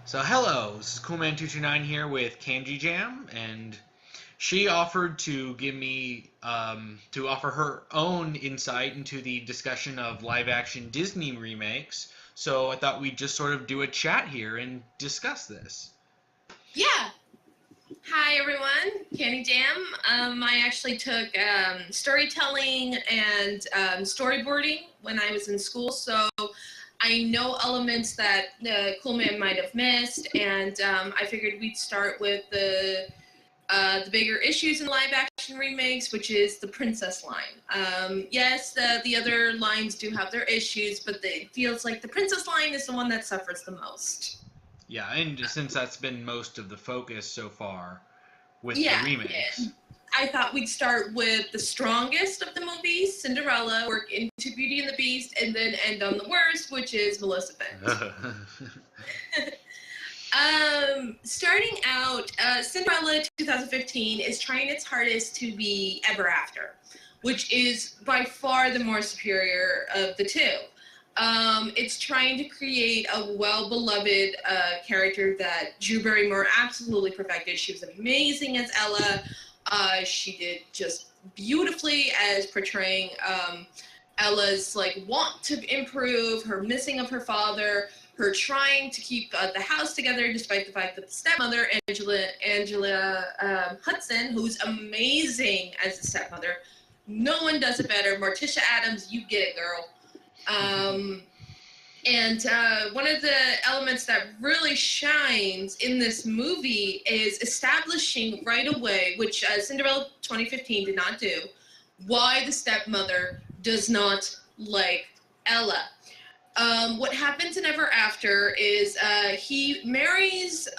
So hello, this is Coolman229 here with Kanji Jam, and she offered to give me to offer her own insight into the discussion of live-action Disney remakes. So I thought we'd just sort of do a chat here and discuss this. Yeah. Hi, everyone. Candy Jam. I actually took storytelling and storyboarding when I was in school, so I know elements that the Cool Man might have missed, and I figured we'd start with the bigger issues in live action remakes, which is the princess line. Yes, the other lines do have their issues, but it feels like the princess line is the one that suffers the most. Yeah, and since that's been most of the focus so far with the Yeah, remakes. I thought we'd start with the strongest of the movies, Cinderella, work into Beauty and the Beast, and then end on the worst, which is Maleficent. Starting out, Cinderella 2015 is trying its hardest to be Ever After, which is by far the more superior of the two. It's trying to create a well-beloved character that Drew Barrymore absolutely perfected. She was amazing as Ella. She did just beautifully as portraying Ella's want to improve, her missing of her father, her trying to keep the house together despite the fact that the stepmother, Angela Hudson, who's amazing as the stepmother, no one does it better. Morticia Addams, you get it, girl. And one of the elements that really shines in this movie is establishing right away, which Cinderella 2015 did not do, why the stepmother does not like Ella. What happens in Ever After is he marries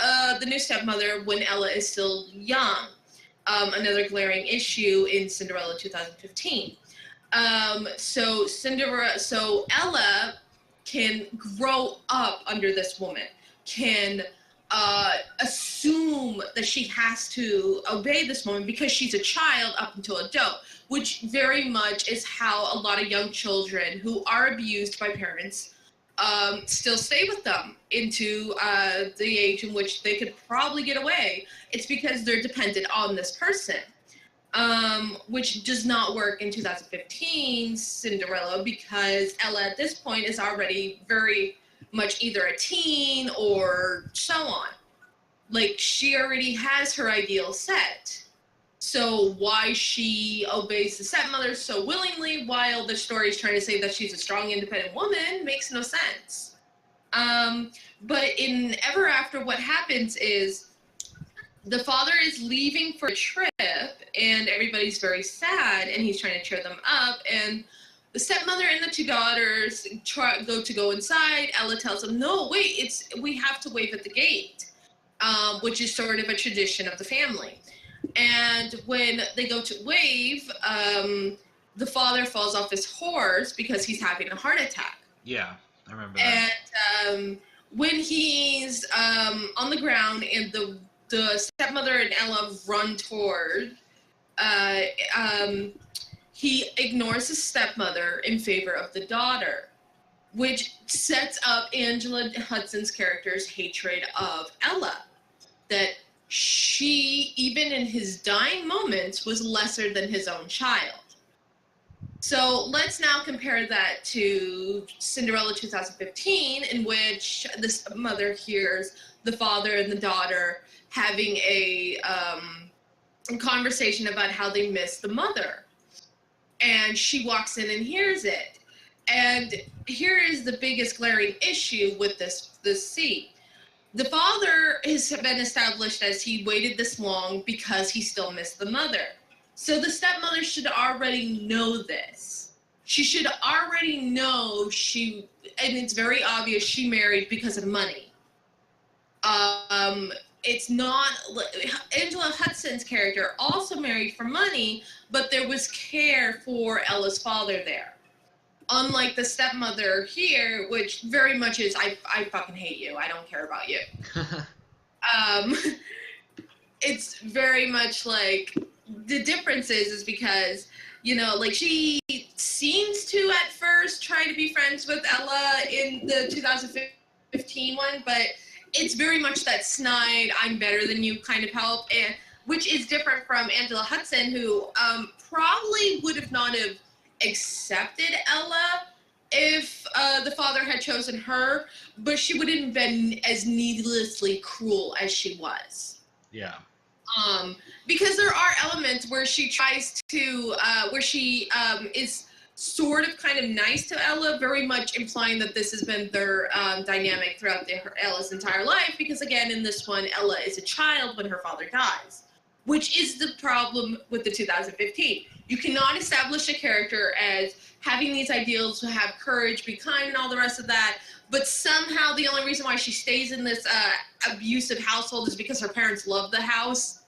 the new stepmother when Ella is still young. Another glaring issue in Cinderella 2015. So Ella can grow up under this woman, can assume that she has to obey this woman because she's a child up until adult, which very much is how a lot of young children who are abused by parents still stay with them into the age in which they could probably get away. It's because they're dependent on this person. Which does not work in 2015 Cinderella because Ella at this point is already very much either a teen or so on. Like, she already has her ideal set. So why she obeys the stepmother so willingly while the story is trying to say that she's a strong, independent woman makes no sense. But in Ever After, what happens is the father is leaving for a trip and everybody's very sad and he's trying to cheer them up, and the stepmother and the two daughters go inside. Ella tells them, no, wait, we have to wave at the gate, which is sort of a tradition of the family. And when they go to wave, the father falls off his horse because he's having a heart attack. Yeah, I remember that. And when he's on the ground and the stepmother and Ella run toward, he ignores his stepmother in favor of the daughter, which sets up Angela Hudson's character's hatred of Ella, that she, even in his dying moments, was lesser than his own child. So let's now compare that to Cinderella 2015, in which this mother hears the father and the daughter having a conversation about how they miss the mother. And she walks in and hears it. And here is the biggest glaring issue with this scene. The father has been established as he waited this long because he still missed the mother. So the stepmother should already know this. She should already know and it's very obvious she married because of money. It's not, Angela Hudson's character also married for money, but there was care for Ella's father there. Unlike the stepmother here, which very much is, I fucking hate you, I don't care about you. It's very much like, the difference is because, she seems to at first try to be friends with Ella in the 2015 one, but it's very much that snide, I'm better than you kind of help, and which is different from Angela Hudson, who probably would have not have accepted Ella if the father had chosen her, but she wouldn't have been as needlessly cruel as she was. Yeah. Because there are elements where she tries to, where she is sort of kind of nice to Ella, very much implying that this has been their dynamic throughout Ella's entire life, because again, in this one, Ella is a child when her father dies, which is the problem with the 2015. You cannot establish a character as having these ideals to have courage, be kind, and all the rest of that, but somehow the only reason why she stays in this abusive household is because her parents love the house.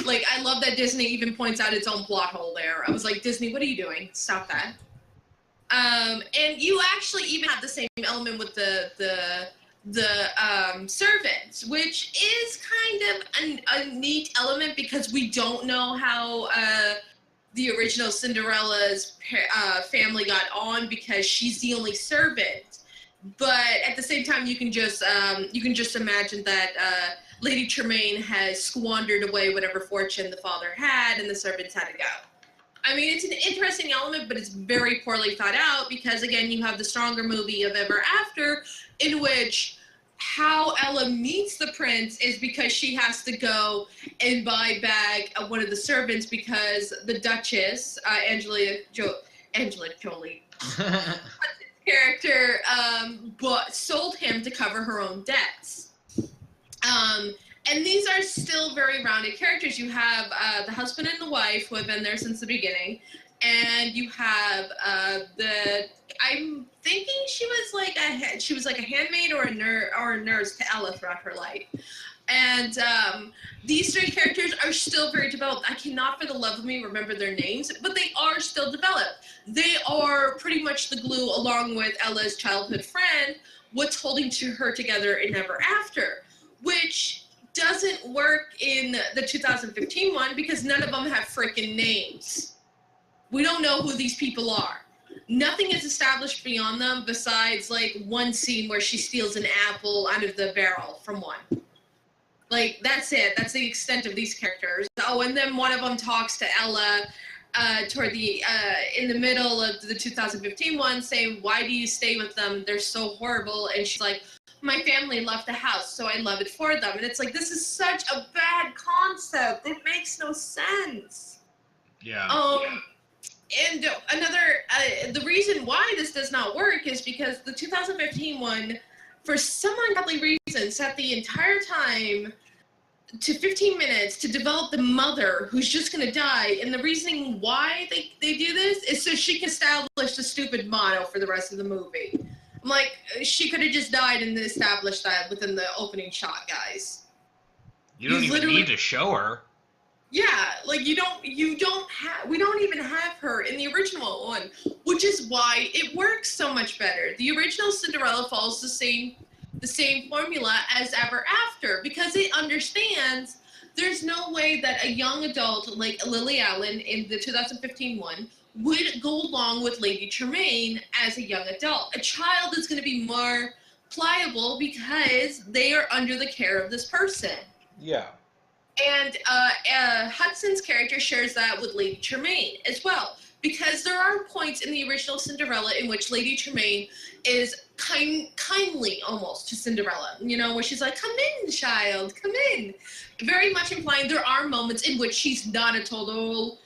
Like, I love that Disney even points out its own plot hole there. I was like, Disney, what are you doing? Stop that. And you actually even have the same element with the servants, which is kind of a neat element because we don't know how the original Cinderella's family got on because she's the only servant. But at the same time, you can just imagine that Lady Tremaine has squandered away whatever fortune the father had, and the servants had to go. I mean, it's an interesting element, but it's very poorly thought out because, again, you have the stronger movie of Ever After, in which how Ella meets the prince is because she has to go and buy back one of the servants because the Duchess, Angela Jolie, character, sold him to cover her own debts. And these are still very rounded characters. You have the husband and the wife who have been there since the beginning, and you have I'm thinking she was like a handmaid or a nurse to Ella throughout her life. And these three characters are still very developed. I cannot for the love of me remember their names, but they are still developed. They are pretty much the glue, along with Ella's childhood friend, what's holding her together in Ever After, which doesn't work in the 2015 one because none of them have freaking names. We don't know who these people are. Nothing is established beyond them besides like one scene where she steals an apple out of the barrel from one. Like, that's it. That's the extent of these characters. Oh, and then one of them talks to Ella toward the in the middle of the 2015 one, saying, "Why do you stay with them? They're so horrible." And she's like, "My family left the house, so I love it for them." And it's like, this is such a bad concept. It makes no sense. Yeah. And another, the reason why this does not work is because the 2015 one, for some ungodly reason, set the entire time to 15 minutes to develop the mother who's just going to die. And the reasoning why they do this is so she can establish the stupid motto for the rest of the movie. I'm like, she could have just died and established that within the opening shot, guys. You don't even need to show her. Yeah, like we don't even have her in the original one, which is why it works so much better. The original Cinderella follows the same formula as Ever After because it understands there's no way that a young adult like Lily Allen in the 2015 one would go along with Lady Tremaine as a young adult. A child is going to be more pliable because they are under the care of this person. Yeah. And Hudson's character shares that with Lady Tremaine as well, because there are points in the original Cinderella in which Lady Tremaine is kindly almost to Cinderella, you know, where she's like, "Come in, child, come in," very much implying there are moments in which she's not a total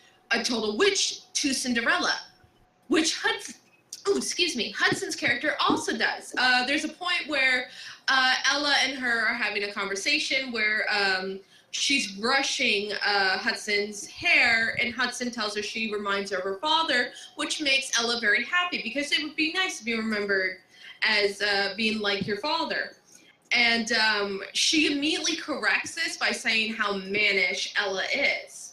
witch to Cinderella, which Hudson's character also does. There's a point where Ella and her are having a conversation where she's brushing Hudson's hair, and Hudson tells her she reminds her of her father, which makes Ella very happy because it would be nice to be remembered as being like your father. And she immediately corrects this by saying how mannish Ella is.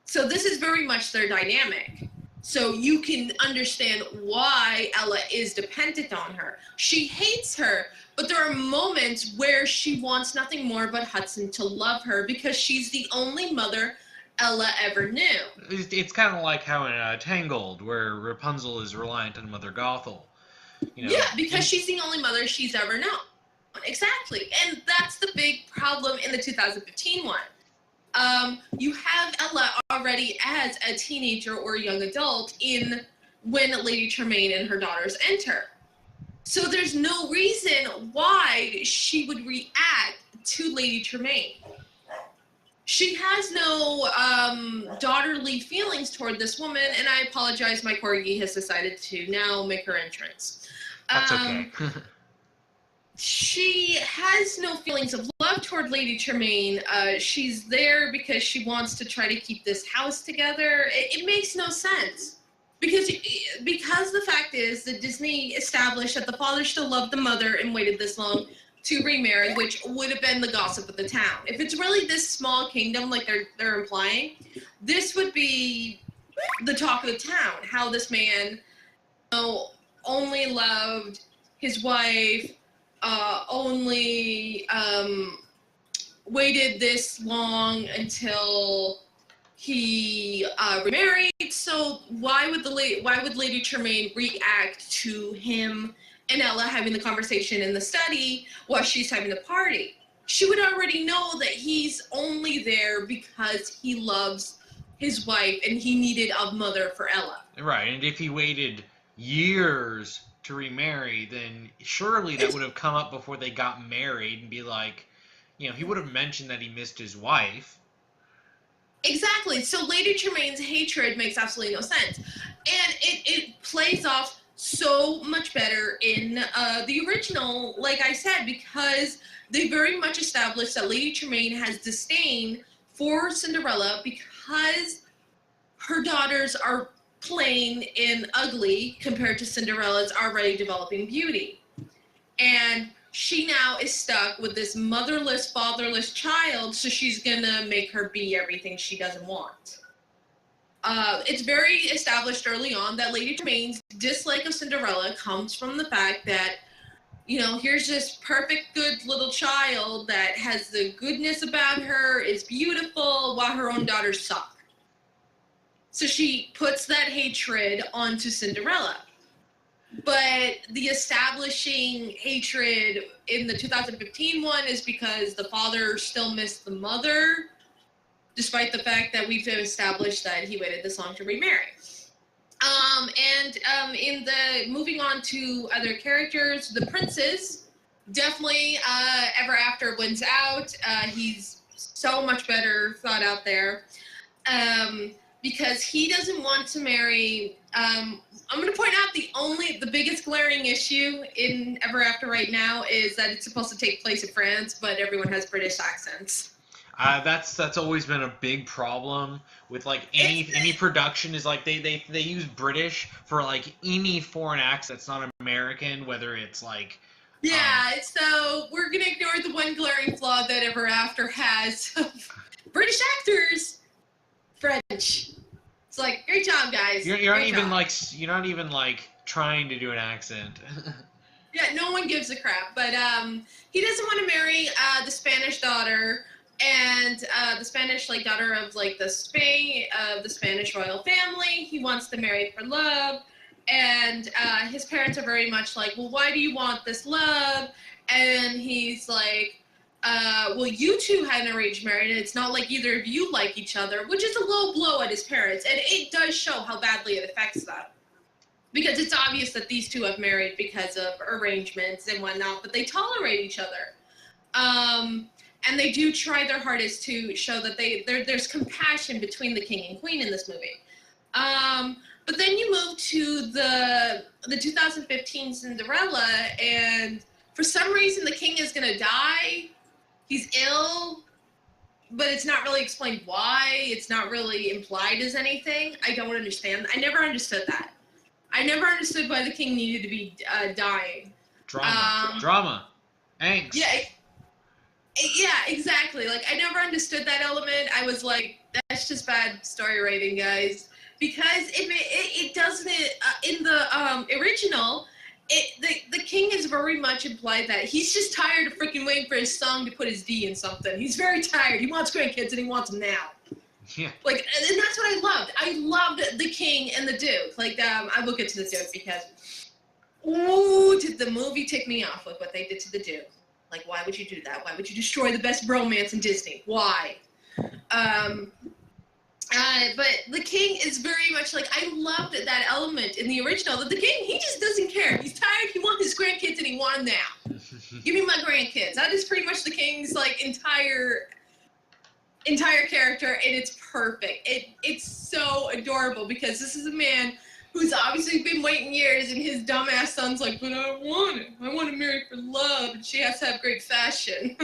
So this is very much their dynamic. So you can understand why Ella is dependent on her. She hates her, but there are moments where she wants nothing more but Hudson to love her because she's the only mother Ella ever knew. It's kind of like how in Tangled, where Rapunzel is reliant on Mother Gothel. You know? Yeah, because she's the only mother she's ever known. Exactly. And that's the big problem in the 2015 one. You have Ella already as a teenager or a young adult in when Lady Tremaine and her daughters enter. So there's no reason why she would react to Lady Tremaine. She has no daughterly feelings toward this woman, and I apologize, my corgi has decided to now make her entrance. That's okay. She has no feelings of love toward Lady Tremaine. She's there because she wants to try to keep this house together. It makes no sense. Because the fact is that Disney established that the father still loved the mother and waited this long to remarry, which would have been the gossip of the town. If it's really this small kingdom, like they're implying, this would be the talk of the town. How this man, only loved his wife, only waited this long until he remarried. So why would Lady Tremaine react to him and Ella having the conversation in the study while she's having the party? She would already know that he's only there because he loves his wife and he needed a mother for Ella. Right, and if he waited years to remarry, then surely that would have come up before they got married and be like, he would have mentioned that he missed his wife. Exactly. So Lady Tremaine's hatred makes absolutely no sense. And it plays off so much better in the original, like I said, because they very much established that Lady Tremaine has disdain for Cinderella because her daughters are plain and ugly compared to Cinderella's already developing beauty. And she now is stuck with this motherless, fatherless child, so she's gonna make her be everything she doesn't want. It's very established early on that Lady Tremaine's dislike of Cinderella comes from the fact that, here's this perfect, good little child that has the goodness about her, is beautiful, while her own daughters suck. So she puts that hatred onto Cinderella. But the establishing hatred in the 2015 one is because the father still missed the mother, despite the fact that we've established that he waited this long to remarry. In the moving on to other characters, the princes, definitely Ever After wins out. He's so much better thought out there. Because he doesn't want to marry. I'm going to point out the biggest glaring issue in Ever After right now is that it's supposed to take place in France, but everyone has British accents. That's always been a big problem with any production is they use British for any foreign accent that's not American, whether it's so we're gonna ignore the one glaring flaw that Ever After has. British actors. French. It's great job, guys. You're not even trying to do an accent. Yeah, no one gives a crap. But he doesn't want to marry the Spanish daughter and the Spanish daughter of the Spanish royal family. He wants to marry for love, and his parents are very much well, why do you want this love? And he's well, you two had an arranged marriage, and it's not like either of you like each other, which is a low blow at his parents, and it does show how badly it affects them. Because it's obvious that these two have married because of arrangements and whatnot, but they tolerate each other. And they do try their hardest to show that there's compassion between the king and queen in this movie. But then you move to the 2015 Cinderella, and for some reason the king is going to die. He's ill, but it's not really explained why. It's not really implied as anything. I don't understand. I never understood that. I never understood why the king needed to be dying. Drama. Angst. Yeah, exactly. I never understood that element. I was that's just bad story writing, guys. Because it doesn't, in the original, the king is very much implied that he's just tired of freaking waiting for his song to put his D in something. He's very tired. He wants grandkids and he wants them now. Yeah. And that's what I loved. I loved the king and the duke. I will get to the duke because, ooh, did the movie tick me off with what they did to the duke. Like, why would you do that? Why would you destroy the best romance in Disney? Why? But the king is very much like, I loved that element in the original, that the king, he just doesn't care. He's tired, he wants his grandkids, and he wants them now. Give me my grandkids. That is pretty much the king's, like, entire character, and it's perfect. It's so adorable, because this is a man who's obviously been waiting years, and his dumbass son's like, but I don't want it. I want to marry for love, and she has to have great fashion.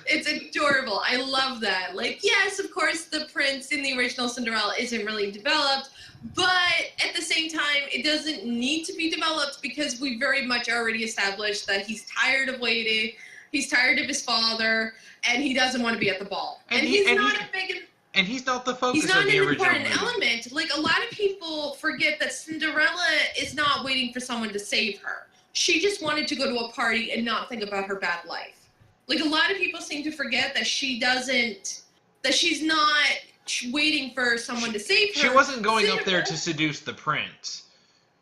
It's adorable. I love that. Like, yes, of course, the prince in the original Cinderella isn't really developed, but at the same time, it doesn't need to be developed, because we very much already established that he's tired of waiting, he's tired of his father, and he doesn't want to be at the ball. And he's not the focus of the original movie. He's not an important element. Like, a lot of people forget that Cinderella is not waiting for someone to save her. She just wanted to go to a party and not think about her bad life. Like, a lot of people seem to forget that she's not waiting for someone to save her. She wasn't going up there to seduce the prince.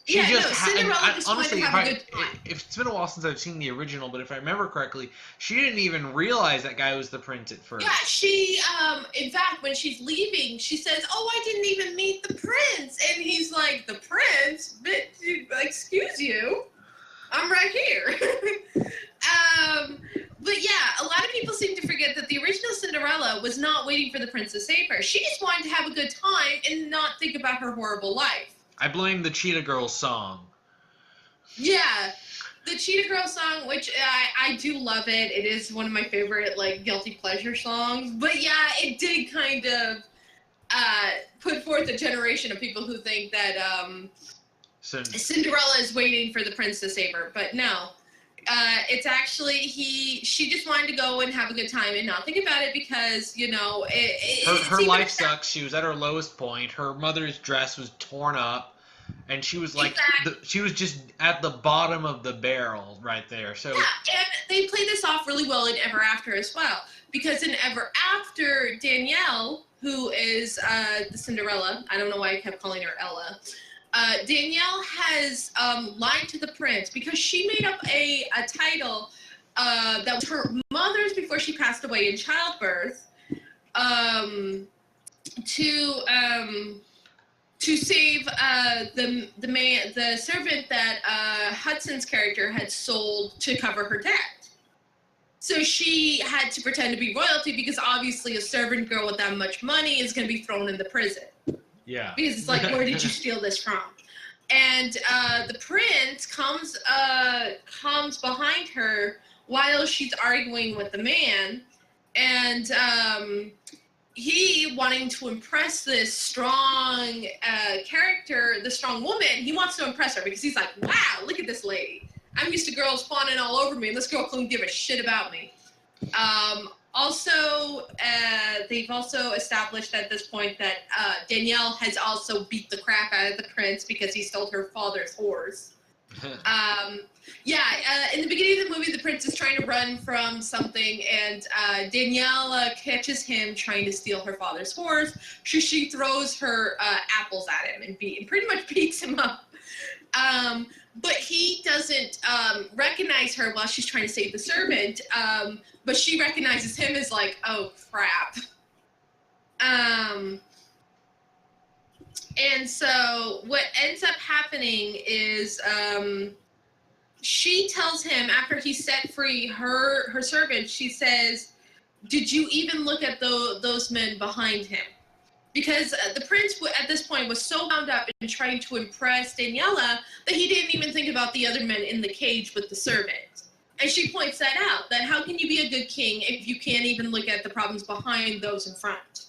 Cinderella just wanted to have a good time. It's been a while since I've seen the original, but if I remember correctly, she didn't even realize that guy was the prince at first. Yeah, she, in fact, when she's leaving, she says, oh, I didn't even meet the prince. And he's like, the prince? But, excuse you, I'm right here. But yeah, a lot of people seem to forget that the original Cinderella was not waiting for the prince to save her. She just wanted to have a good time and not think about her horrible life. I blame the Cheetah Girls song. Yeah, the Cheetah Girls song, which I do love it. It is one of my favorite, like, guilty pleasure songs. But yeah, it did kind of put forth a generation of people who think that Cinderella is waiting for the prince to save her. But no. It's actually she just wanted to go and have a good time and not think about it, because, you know, her life sucks. She was at her lowest point. Her mother's dress was torn up, and she was like, she was just at the bottom of the barrel right there. So yeah, and they play this off really well in Ever After as well, because in Ever After, Danielle, who is the Cinderella, I don't know why I kept calling her Ella. Danielle has lied to the prince because she made up a title that was her mother's before she passed away in childbirth, to save the servant that Hudson's character had sold to cover her debt. So she had to pretend to be royalty, because obviously a servant girl with that much money is going to be thrown in the prison. Yeah. Because it's like, where did you steal this from? And the prince comes behind her while she's arguing with the man, and he, wanting to impress this strong character, the strong woman, he wants to impress her, because he's like, wow, look at this lady. I'm used to girls fawning all over me, and this girl couldn't give a shit about me. Also, they've also established at this point that Danielle has also beat the crap out of the prince because he stole her father's horse. In the beginning of the movie, the prince is trying to run from something, and Danielle catches him trying to steal her father's horse. She throws her apples at him and pretty much beats him up. But he doesn't recognize her while she's trying to save the servant. But she recognizes him as like, oh, crap. And so what ends up happening is she tells him, after he set free her servant, she says, did you even look at those men behind him? Because the prince at this point was so wound up in trying to impress Daniela that he didn't even think about the other men in the cage with the servant. And she points that out, that how can you be a good king if you can't even look at the problems behind those in front?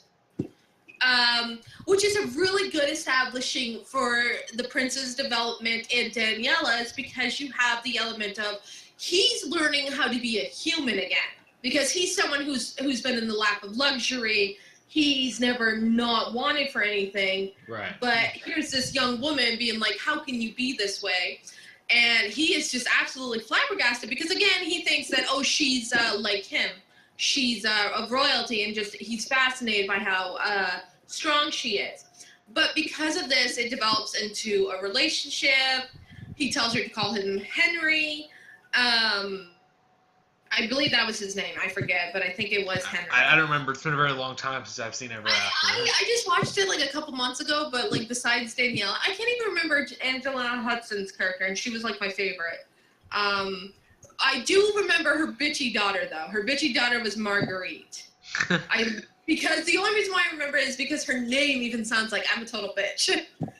Which is a really good establishing for the prince's development in Daniela's, because you have the element of he's learning how to be a human again. Because he's someone who's been in the lap of luxury. He's never not wanted for anything. Right. But here's this young woman being like, how can you be this way? And he is just absolutely flabbergasted, because again, he thinks that, oh, she's like him. She's of royalty, and just he's fascinated by how strong she is. But because of this, it develops into a relationship. He tells her to call him Henry. I believe that was his name. I forget, but I think it was Henry. I don't remember. It's been a very long time since I've seen Ever After. I just watched it like a couple months ago, but like besides Danielle, I can't even remember Angela Hudson's character, and she was like my favorite. I do remember her bitchy daughter though. Her bitchy daughter was Marguerite. Because the only reason why I remember it is because her name even sounds like I'm a total bitch.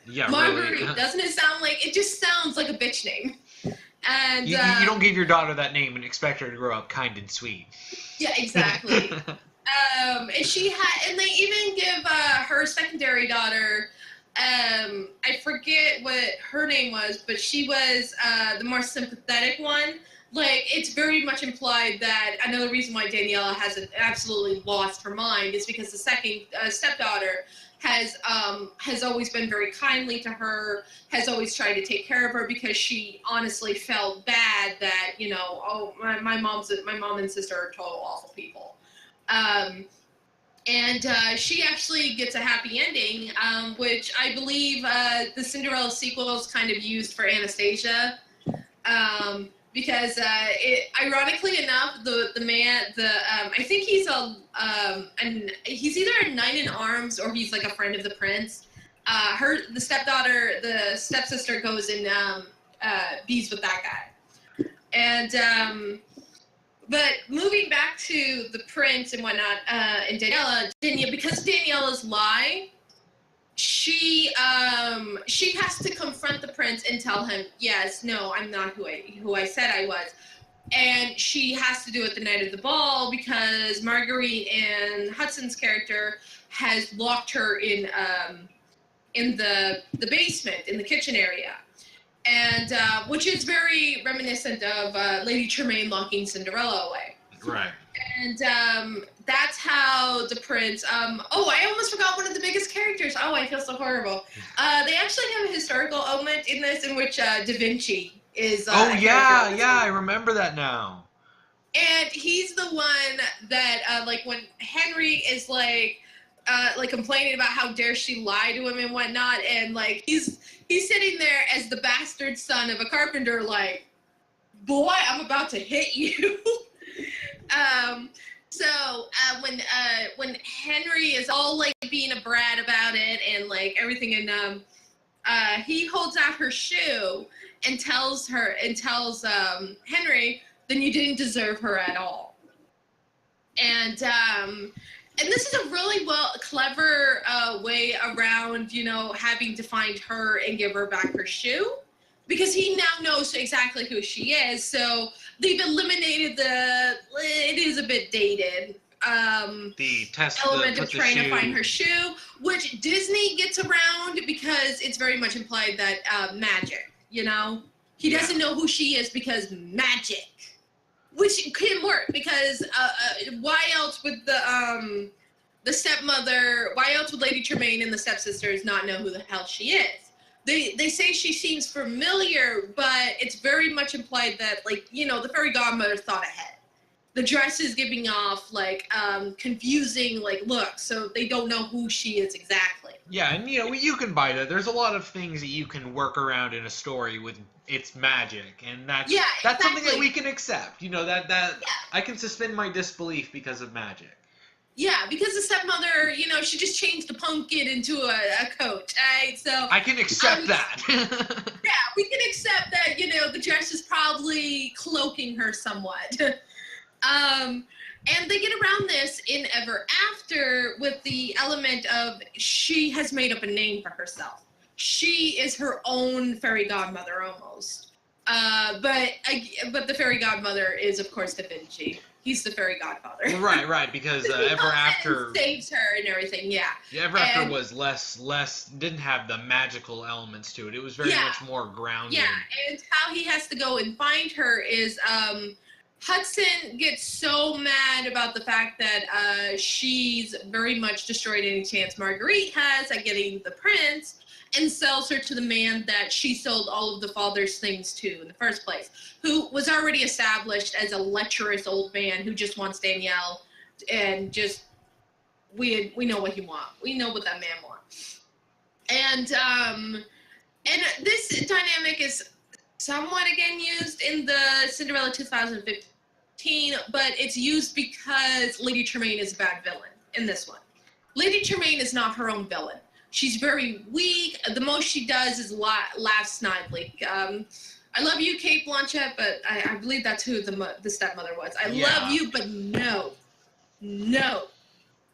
Yeah, Marguerite. Really. Doesn't it sound like it just sounds like a bitch name? And you don't give your daughter that name and expect her to grow up kind and sweet. Yeah, exactly. And they even give her secondary daughter, I forget what her name was, but she was the more sympathetic one. Like, it's very much implied that another reason why Daniela hasn't absolutely lost her mind is because the second stepdaughter has always been very kindly to her, has always tried to take care of her because she honestly felt bad that, you know, oh, my mom and sister are total awful people. She actually gets a happy ending, which I believe the Cinderella sequel is kind of used for Anastasia. Because ironically enough, I think he's he's either a knight in arms or he's like a friend of the prince. The stepsister goes and bees with that guy. And but moving back to the prince and whatnot, and because of Daniela's lie, she has to confront the prince and tell him, yes, no, I'm not who I said I was. And she has to do it the night of the ball because Marguerite and Hudson's character has locked her in the basement, in the kitchen area. And which is very reminiscent of Lady Tremaine locking Cinderella away. Right. And that's how the prince. I almost forgot one of the biggest characters. Oh, I feel so horrible. They actually have a historical element in this in which Da Vinci is. I remember that now. And he's the one that, like, when Henry is like complaining about how dare she lie to him and whatnot, and like he's sitting there as the bastard son of a carpenter, like, boy, I'm about to hit you. When Henry is all like being a brat about it and like everything, and he holds out her shoe and tells Henry, then you didn't deserve her at all. And this is a really clever way around, you know, having to find her and give her back her shoe, because he now knows exactly who she is. So they've eliminated it is a bit dated, the test element of trying to find her shoe, which Disney gets around because it's very much implied that magic, you know? He doesn't know who she is because magic. Which can work because why else would the stepmother, why else would Lady Tremaine and the stepsisters not know who the hell she is? They say she seems familiar, but it's very much implied that, like, you know, the fairy godmother thought ahead. The dress is giving off like confusing like looks, so they don't know who she is exactly. Yeah, and you know, you can buy that. There's a lot of things that you can work around in a story with its magic, and that's something that we can accept. You know, that I can suspend my disbelief because of magic. Yeah, because the stepmother, you know, she just changed a pumpkin into a coat, right? So I can accept that. Yeah, we can accept that, you know, the dress is probably cloaking her somewhat. And they get around this in Ever After with the element of she has made up a name for herself. She is her own fairy godmother almost. But the fairy godmother is, of course, Da Vinci. He's the fairy godfather. Right, because Ever After saves her and everything, yeah. Ever After was less, didn't have the magical elements to it. It was very much more grounded. Yeah, and how he has to go and find her is, Hudson gets so mad about the fact that she's very much destroyed any chance Marguerite has at getting the prince, and sells her to the man that she sold all of the father's things to in the first place, who was already established as a lecherous old man who just wants Danielle, and just we know what he wants. We know what that man wants. And this dynamic is somewhat again used in the Cinderella 2015 2015, but it's used because Lady Tremaine is a bad villain in this one. Lady Tremaine is not her own villain. She's very weak. The most she does is laugh snidely. I love you, Kate Blanchett, but I believe that's who the stepmother was. I love you, but no,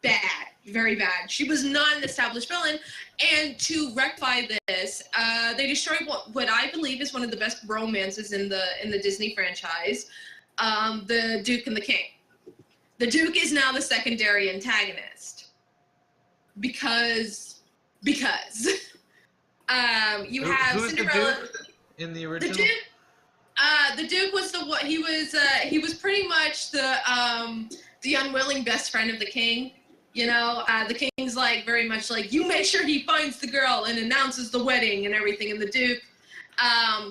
bad, very bad. She was not an established villain, and to rectify this, they destroyed what I believe is one of the best romances in the Disney franchise, the Duke and the King. The Duke is now the secondary antagonist because you have Who's Cinderella. The Duke in the original? The Duke was he was pretty much the unwilling best friend of the king. The king's like very much like, you make sure he finds the girl and announces the wedding and everything, and the Duke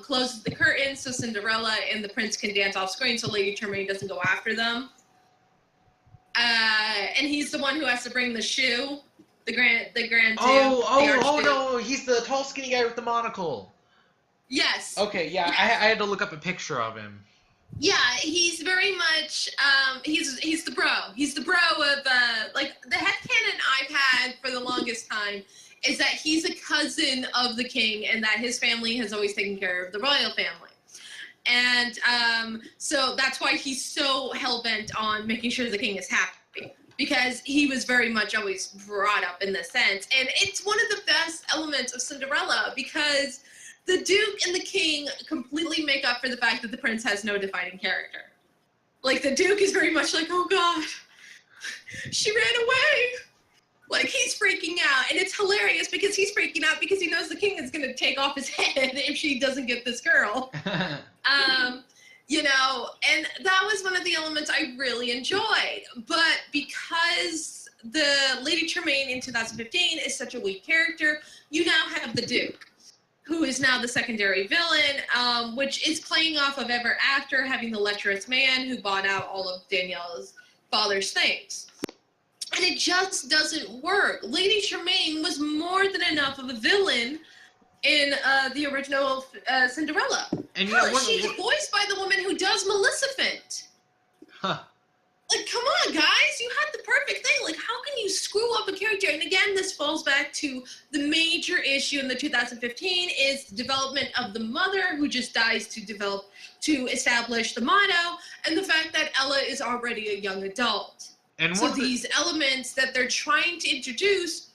closes the curtain so Cinderella and the prince can dance off screen so Lady Tremaine doesn't go after them. And he's the one who has to bring the shoe, the Grand Duke. No, he's the tall, skinny guy with the monocle. Yes. Okay, yeah, yes. I had to look up a picture of him. Yeah, he's very much, he's the bro. He's the bro of, like, the headcanon I've had for the longest time is that he's a cousin of the king and that his family has always taken care of the royal family. And so that's why he's so hell-bent on making sure the king is happy, because he was very much always brought up in this sense. And it's one of the best elements of Cinderella, because the Duke and the King completely make up for the fact that the prince has no defining character. Like, the Duke is very much like, oh God, she ran away. Like, he's freaking out. And it's hilarious because he's freaking out because he knows the king is going to take off his head if she doesn't get this girl. And that was one of the elements I really enjoyed. But because the Lady Tremaine in 2015 is such a weak character, you now have the Duke, who is now the secondary villain, which is playing off of Ever After having the lecherous man who bought out all of Danielle's father's things. And it just doesn't work. Lady Tremaine was more than enough of a villain in the original Cinderella. And she's voiced by the woman who does Maleficent. Huh. Like, come on, guys. You had the perfect thing. Like, how can you screw up a character? And again, this falls back to the major issue in the 2015 is the development of the mother who just dies to establish the motto, and the fact that Ella is already a young adult. And so these elements that they're trying to introduce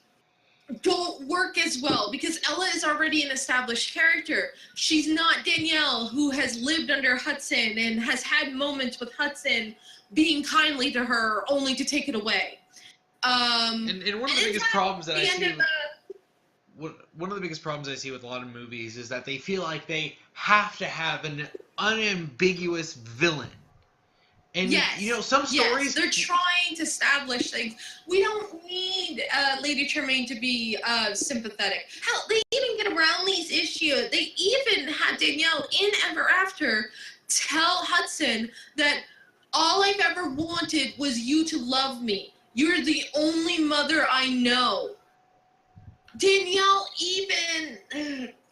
don't work as well because Ella is already an established character. She's not Danielle, who has lived under Hudson and has had moments with Hudson being kindly to her only to take it away. And one of the biggest problems that I see one of the biggest problems I see with a lot of movies is that they feel like they have to have an unambiguous villain. And, some stories... Yes, they're trying to establish things. We don't need Lady Tremaine to be sympathetic. Hell, they even get around these issues. They even had Danielle in Ever After tell Hudson that all I've ever wanted was you to love me. You're the only mother I know. Danielle even...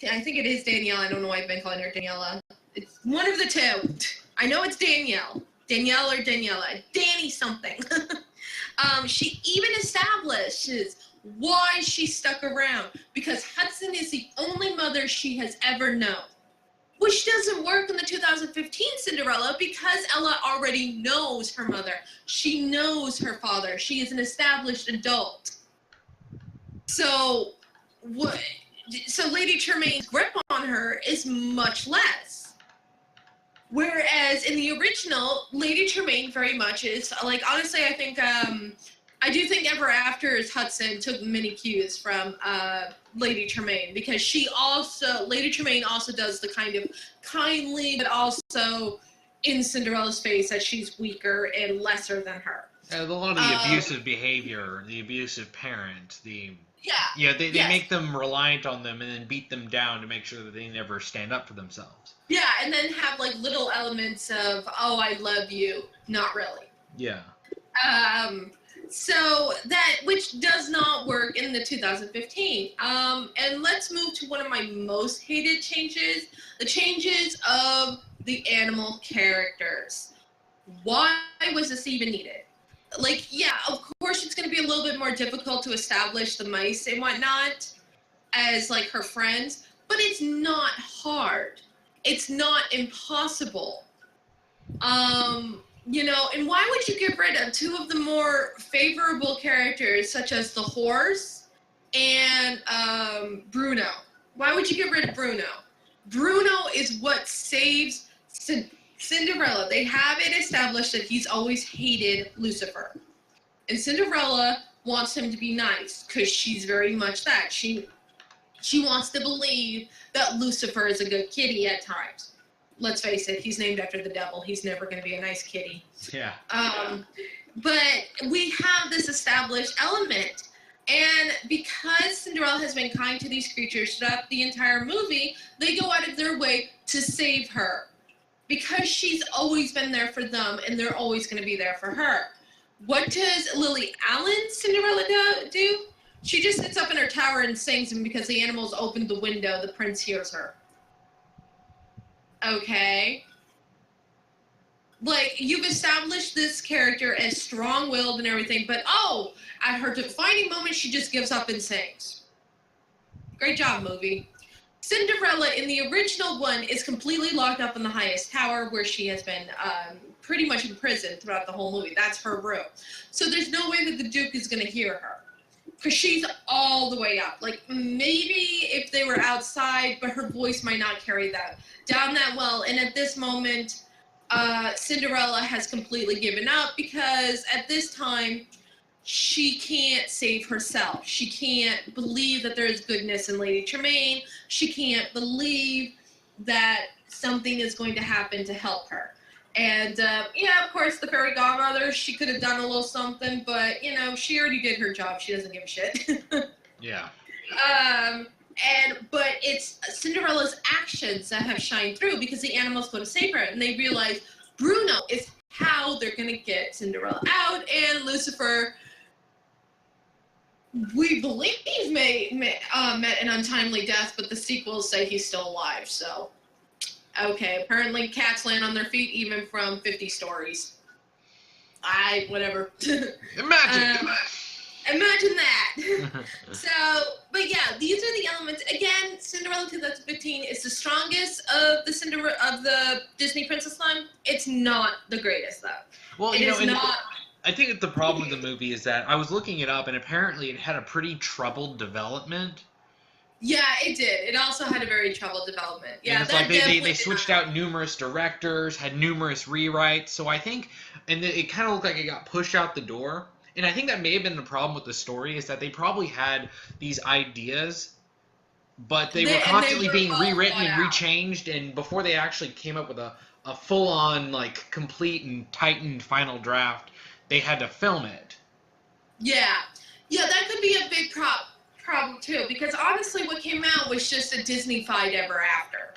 I think it is Danielle. I don't know why I've been calling her Daniela. It's one of the two. I know it's Danielle. Danielle or Daniela, Danny something. She even establishes why she stuck around, because Hudson is the only mother she has ever known, which doesn't work in the 2015 Cinderella because Ella already knows her mother. She knows her father. She is an established adult. So Lady Tremaine's grip on her is much less. Whereas in the original, Lady Tremaine very much is, like, honestly, I think, I do think Ever After's Hudson took many cues from Lady Tremaine, because Lady Tremaine also does the kind of kindly, but also in Cinderella's face that she's weaker and lesser than her. A lot of the abusive behavior, the abusive parent, they make them reliant on them and then beat them down to make sure that they never stand up for themselves. Yeah, and then have, like, little elements of, oh, I love you, not really. Yeah. So which does not work in the 2015. And let's move to one of my most hated changes, the changes of the animal characters. Why was this even needed? Like, yeah, of course it's going to be a little bit more difficult to establish the mice and whatnot as, like, her friends, but it's not hard. It's not impossible. You know, and why would you get rid of two of the more favorable characters, such as the horse and Bruno? Why would you get rid of Bruno? Bruno is what saves Cinderella. They have it established that he's always hated Lucifer. And Cinderella wants him to be nice because she's very much that. She wants to believe that Lucifer is a good kitty at times. Let's face it, he's named after the devil. He's never going to be a nice kitty. Yeah. But we have this established element. And because Cinderella has been kind to these creatures throughout the entire movie, they go out of their way to save her. Because she's always been there for them, and they're always going to be there for her. What does Lily Allen's Cinderella do? She just sits up in her tower and sings, and because the animals opened the window, the prince hears her. Okay. Like, you've established this character as strong-willed and everything, but at her defining moment, she just gives up and sings. Great job, movie. Cinderella in the original one is completely locked up in the highest tower where she has been pretty much imprisoned throughout the whole movie. That's her room. So there's no way that the Duke is going to hear her because she's all the way up. Like, maybe if they were outside, but her voice might not carry that down that well. And at this moment, Cinderella has completely given up because at this time, she can't save herself. She can't believe that there is goodness in Lady Tremaine. She can't believe that something is going to happen to help her. And, yeah, of course, the fairy godmother, she could have done a little something, but, you know, she already did her job. She doesn't give a shit. Yeah. But it's Cinderella's actions that have shined through because the animals go to save her, and they realize Bruno is how they're going to get Cinderella out, and Lucifer, we believe, met an untimely death, but the sequels say he's still alive, so... Okay, apparently cats land on their feet even from 50 stories. Whatever. Imagine that. So, but yeah, these are the elements. Again, Cinderella 2015 is the strongest of the Disney princess line. It's not the greatest, though. Well, it is not. I think that the problem with the movie is that I was looking it up, and apparently it had a pretty troubled development. Yeah, it did. It also had a very troubled development. Yeah, and it's like they switched out numerous directors, had numerous rewrites. So I think, and it kind of looked like it got pushed out the door. And I think that may have been the problem with the story is that they probably had these ideas, but they were constantly being rewritten and rechanged. And before they actually came up with a full-on, like, complete and tightened final draft, they had to film it. Yeah, that could be a big problem too, because honestly, what came out was just a Disney-fied Ever After.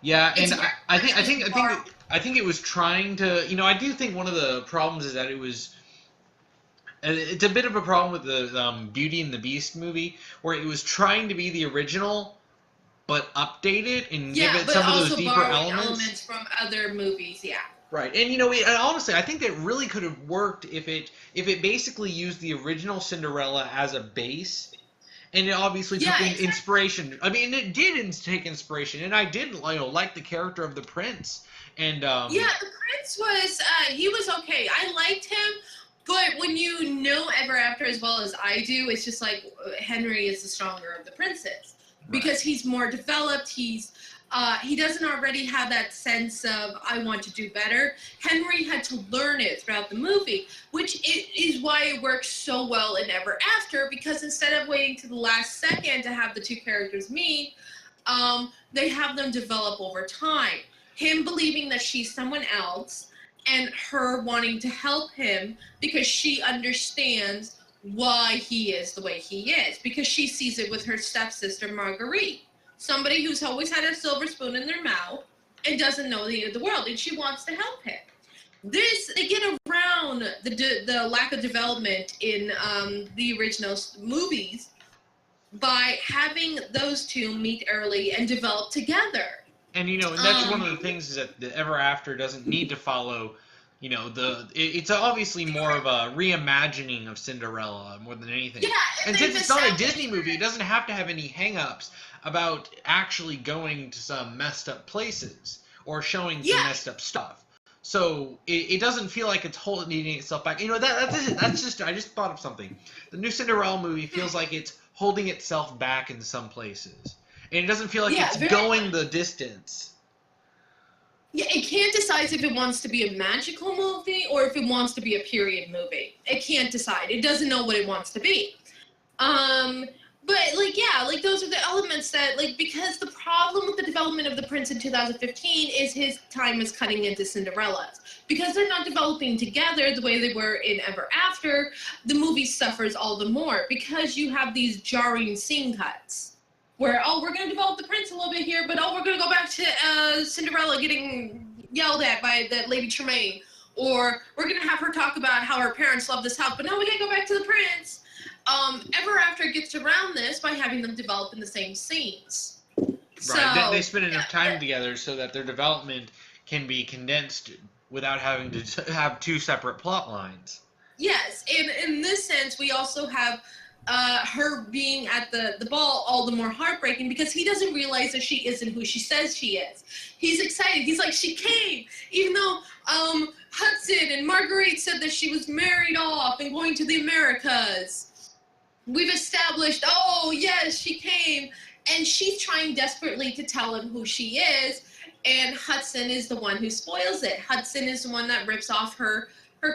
Yeah, and I think it was trying to, you know, I do think one of the problems is that it's a bit of a problem with the Beauty and the Beast movie, where it was trying to be the original, but update it and give it some of those deeper elements from other movies. Yeah. Right, and you know, honestly, I think that really could have worked if it basically used the original Cinderella as a base. And it obviously took inspiration. I mean, it did take inspiration, and I did, like the character of the prince. And yeah, the prince was he was okay. I liked him, but when you know Ever After as well as I do, it's just like Henry is the stronger of the princes because he's more developed. He doesn't already have that sense of, I want to do better. Henry had to learn it throughout the movie, which is why it works so well in Ever After, because instead of waiting to the last second to have the two characters meet, they have them develop over time. Him believing that she's someone else, and her wanting to help him because she understands why he is the way he is, because she sees it with her stepsister Marguerite. Somebody who's always had a silver spoon in their mouth and doesn't know the end of the world, and she wants to help him. They get around the lack of development in the original movies by having those two meet early and develop together. And, you know, and that's one of the things is that the Ever After doesn't need to follow, it's obviously more of a reimagining of Cinderella more than anything. Yeah, And since it's not a Disney movie, it doesn't have to have any hang-ups about actually going to some messed up places or showing some messed up stuff. So it doesn't feel like it's holding itself back. That's just I just thought of something. The new Cinderella movie feels like it's holding itself back in some places, and it doesn't feel like it's going the distance. Yeah, it can't decide if it wants to be a magical movie or if it wants to be a period movie. It can't decide. It doesn't know what it wants to be. But those are the elements that because the problem with the development of the Prince in 2015 is his time is cutting into Cinderella's. Because they're not developing together the way they were in Ever After, the movie suffers all the more because you have these jarring scene cuts where, we're going to develop the Prince a little bit here, but we're going to go back to Cinderella getting yelled at by that Lady Tremaine, or we're going to have her talk about how her parents love this house, but now we got to go back to the Prince. Ever After gets around this by having them develop in the same scenes. Right. They spend enough time together so that their development can be condensed without having to have two separate plot lines. Yes, and in this sense, we also have her being at the ball all the more heartbreaking because he doesn't realize that she isn't who she says she is. He's excited. He's like, she came, even though Hudson and Marguerite said that she was married off and going to the Americas. We've established, yes, she came, and she's trying desperately to tell him who she is, and Hudson is the one who spoils it. Hudson is the one that rips off her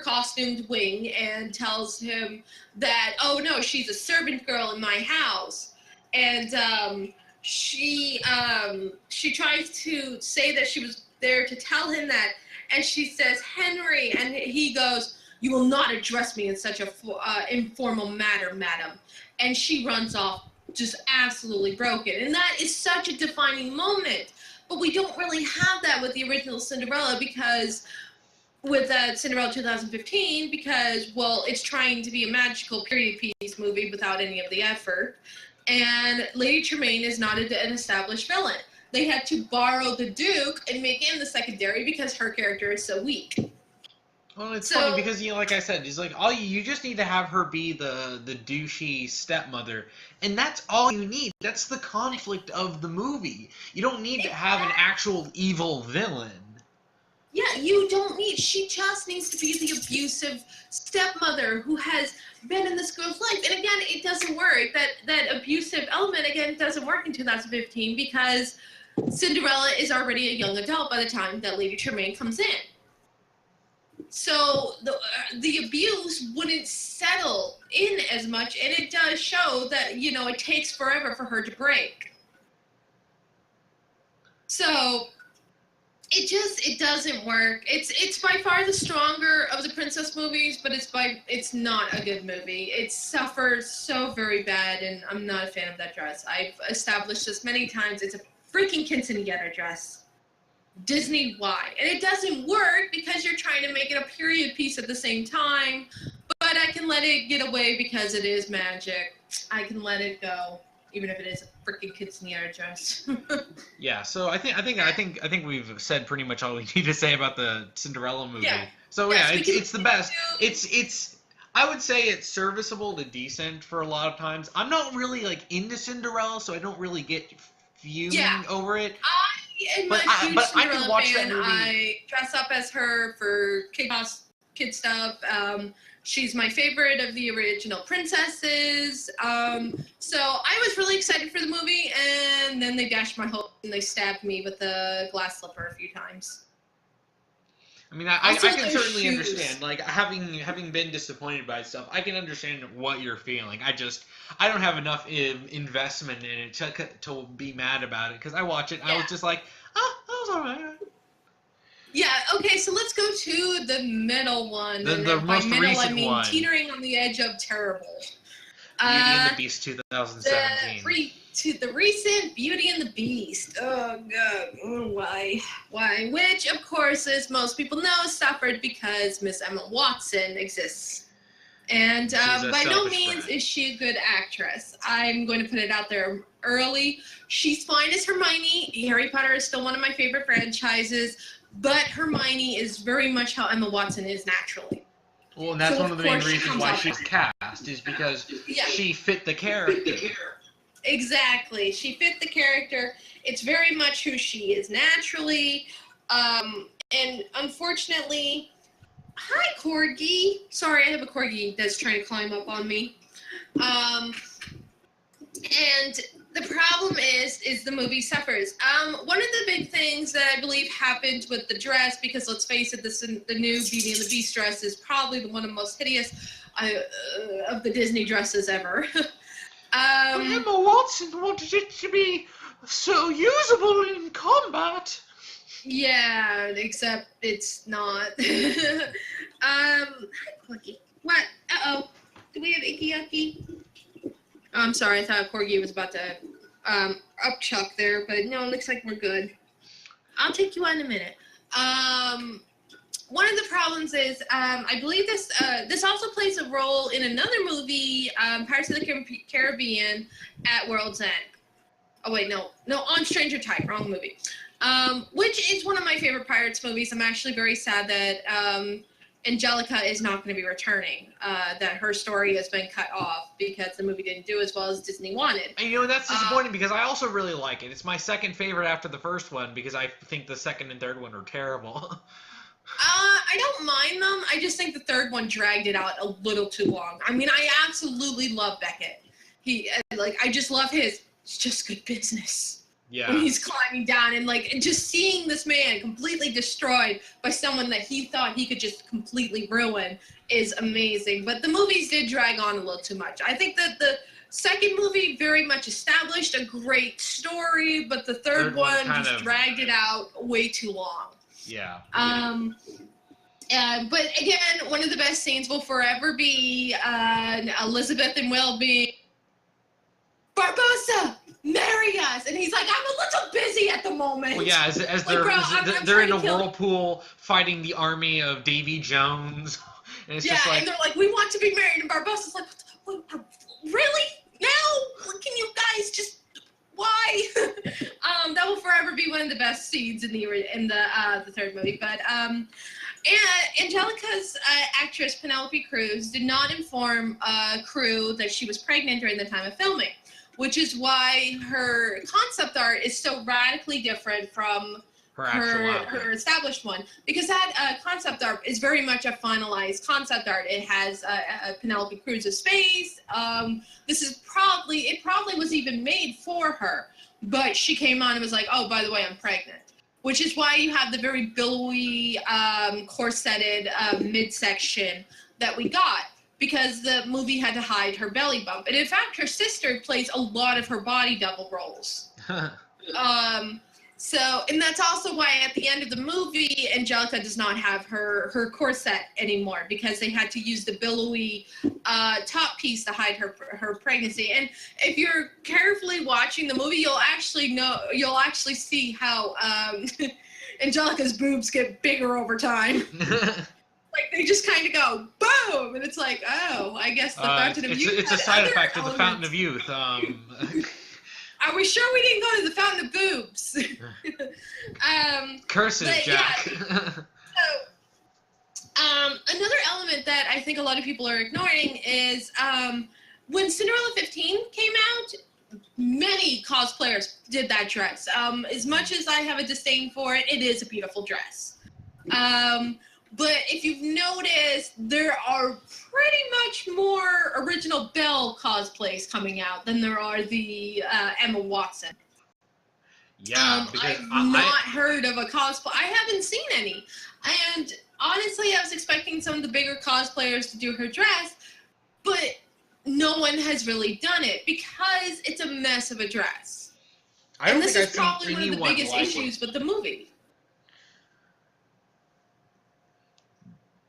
costumed wing and tells him that, no, she's a servant girl in my house. And she tries to say that she was there to tell him that, and she says, Henry, and he goes, you will not address me in such a informal manner, madam. And she runs off just absolutely broken. And that is such a defining moment. But we don't really have that with the original Cinderella because with Cinderella 2015 because, it's trying to be a magical period piece movie without any of the effort. And Lady Tremaine is not an established villain. They had to borrow the Duke and make him the secondary because her character is so weak. Well, it's funny because, like I said, it's like you just need to have her be the douchey stepmother, and that's all you need. That's the conflict of the movie. You don't need to have an actual evil villain. Yeah, you don't need. She just needs to be the abusive stepmother who has been in this girl's life. And again, it doesn't work. That abusive element again doesn't work in 2015 because Cinderella is already a young adult by the time that Lady Tremaine comes in. So the abuse wouldn't settle in as much, and it does show that, it takes forever for her to break. So it doesn't work. It's by far the stronger of the princess movies, but it's not a good movie. It suffers so very bad, and I'm not a fan of that dress. I've established this many times. It's a freaking quinceañera dress. Disney, why? And it doesn't work because you're trying to make it a period piece at the same time, but I can let it get away because it is magic. I can let it go, even if it is a freaking quinceañera dress. Yeah, so I think we've said pretty much all we need to say about the Cinderella movie. Yeah. So it's the best. It's I would say it's serviceable to decent for a lot of times. I'm not really into Cinderella, so I don't really get fuming over it. I'm a huge Cinderella fan. I dress up as her for kid stuff. She's my favorite of the original princesses. So I was really excited for the movie, and then they dashed my hopes and they stabbed me with a glass slipper a few times. I mean, I can certainly understand. Having been disappointed by stuff, I can understand what you're feeling. I don't have enough investment in it to be mad about it because I watch it. Yeah. I was just like, that was alright. Yeah. Okay. So let's go to the middle one. The most recent one. Teetering on the edge of terrible. Beauty and the Beast 2017. The recent Beauty and the Beast. Oh, God. Why? Which, of course, as most people know, suffered because Miss Emma Watson exists. And by no means is she a good actress. I'm going to put it out there early. She's fine as Hermione. Harry Potter is still one of my favorite franchises. but Hermione is very much how Emma Watson is naturally. Well, and that's So one of the main reasons why she she's cast, is because yeah. she fit the character. Exactly. She fit the character. It's very much who she is naturally. And unfortunately, hi, Corgi. Sorry, I have a Corgi that's trying to climb up on me. And the problem is the movie suffers. One of the big things that I believe happened with the dress, because let's face it, the new Beauty and the Beast dress is probably one of the most hideous of the Disney dresses ever. But Emma Watson wanted it to be so usable in combat. Yeah, except it's not. Hi, Corgi. What? Uh-oh. Do we have Icky Yucky? Oh, I'm sorry, I thought Corgi was about to upchuck there, but no, it looks like we're good. I'll take you on in a minute. One of the problems is, I believe this also plays a role in another movie, Pirates of the Caribbean at World's End. Oh wait, no, On Stranger Tide, wrong movie. Which is one of my favorite Pirates movies. I'm actually very sad that Angelica is not going to be returning. That her story has been cut off because the movie didn't do as well as Disney wanted. And that's disappointing because I also really like it. It's my second favorite after the first one because I think the second and third one are terrible. I don't mind them. I just think the third one dragged it out a little too long. I mean, I absolutely love Beckett. I just love it's just good business. Yeah. When he's climbing down and just seeing this man completely destroyed by someone that he thought he could just completely ruin is amazing. But the movies did drag on a little too much. I think that the second movie very much established a great story, but the third one just dragged it out way too long. Yeah. But again, one of the best scenes will forever be Elizabeth and Will being Barbossa, marry us, and he's like, I'm a little busy at the moment. Well, yeah, as they're in a whirlpool fighting the army of Davy Jones, and it's just like, and they're like, we want to be married, and Barbossa's like, really? Now? Can you guys just? Why? That will forever be one of the best scenes in the third movie. But and Angelica's actress Penelope Cruz did not inform crew that she was pregnant during the time of filming, which is why her concept art is so radically different from her established one, because that concept art is very much a finalized concept art. It has Penelope Cruz's face. It probably was even made for her, but she came on and was like, oh, by the way, I'm pregnant, which is why you have the very billowy, corseted midsection that we got, because the movie had to hide her belly bump. And in fact, her sister plays a lot of her body double roles. And that's also why at the end of the movie, Angelica does not have her corset anymore, because they had to use the billowy top piece to hide her pregnancy. And if you're carefully watching the movie, you'll actually see how Angelica's boobs get bigger over time. They just kind of go boom, and it's like, oh, I guess the Fountain of Youth. It's a side effect of the Fountain of Youth. Are we sure we didn't go to the Fountain of Boobs? Curses, Jack. Yeah. Another element that I think a lot of people are ignoring is when Cinderella 15 came out, many cosplayers did that dress. As much as I have a disdain for it, it is a beautiful dress. But if you've noticed, there are pretty much more original Belle cosplays coming out than there are the Emma Watson. Yeah, because I've not heard of a cosplay. I haven't seen any. And honestly, I was expecting some of the bigger cosplayers to do her dress, but no one has really done it because it's a mess of a dress. And this is probably one of the biggest issues with the movie.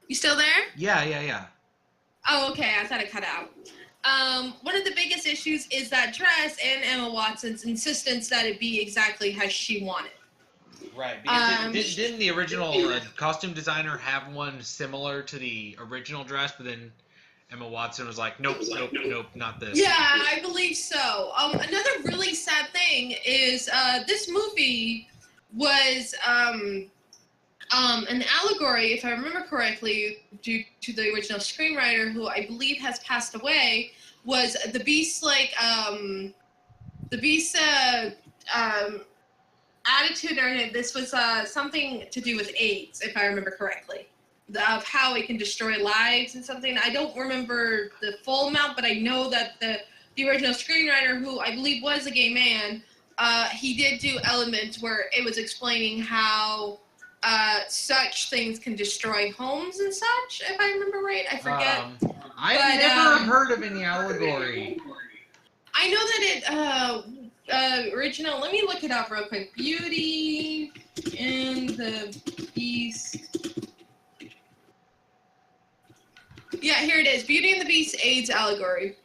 You still there? Yeah. Oh, okay. I thought it cut out. One of the biggest issues is that dress and Emma Watson's insistence that it be exactly as she wanted. Right. Because didn't the original costume designer have one similar to the original dress, but then Emma Watson was like, nope, not this. Yeah, I believe so. Another really sad thing is this movie was An allegory, if I remember correctly, due to the original screenwriter, who I believe has passed away, was the Beast's attitude, or this was something to do with AIDS, if I remember correctly, of how it can destroy lives and something. I don't remember the full amount, but I know that the original screenwriter, who I believe was a gay man, he did do elements where it was explaining how such things can destroy homes and such, if I remember right. I forget. I've never heard of any allegory. I know that it original. Let me look it up real quick. Beauty and the Beast. Yeah, here it is. Beauty and the Beast AIDS allegory.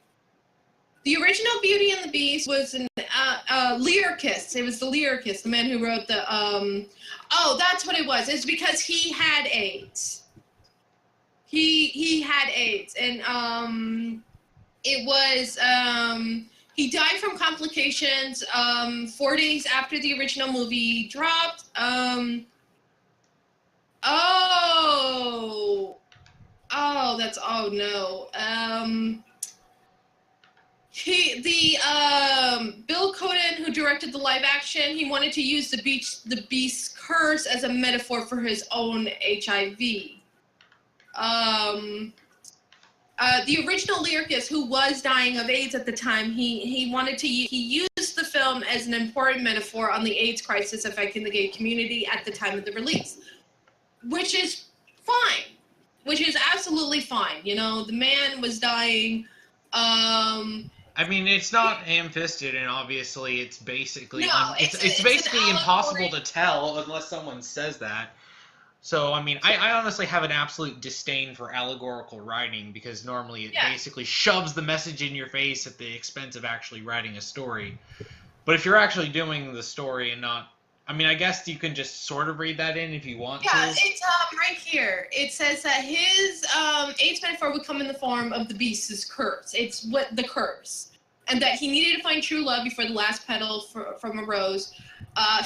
The original Beauty and the Beast was an lyricist. It was the lyricist, the man who wrote the. Oh, that's what it was. It's because he had AIDS. He had AIDS, and it was he died from complications 4 days after the original movie dropped. Oh no. Bill Coden, who directed the live action, he wanted to use the Beast's curse as a metaphor for his own HIV. The original lyricist, who was dying of AIDS at the time, he used the film as an important metaphor on the AIDS crisis affecting the gay community at the time of the release, which is fine, which is absolutely fine. You know, the man was dying. I mean, it's not ham-fisted, and obviously it's basically it's basically an impossible to tell unless someone says that. So, I mean, I honestly have an absolute disdain for allegorical writing, because normally it basically shoves the message in your face at the expense of actually writing a story. But if you're actually doing the story and not... I mean, I guess you can just sort of read that in if you want to. Yeah, it's right here. It says that his AIDS metaphor would come in the form of the Beast's curse. It's what the curse. And that he needed to find true love before the last petal from a rose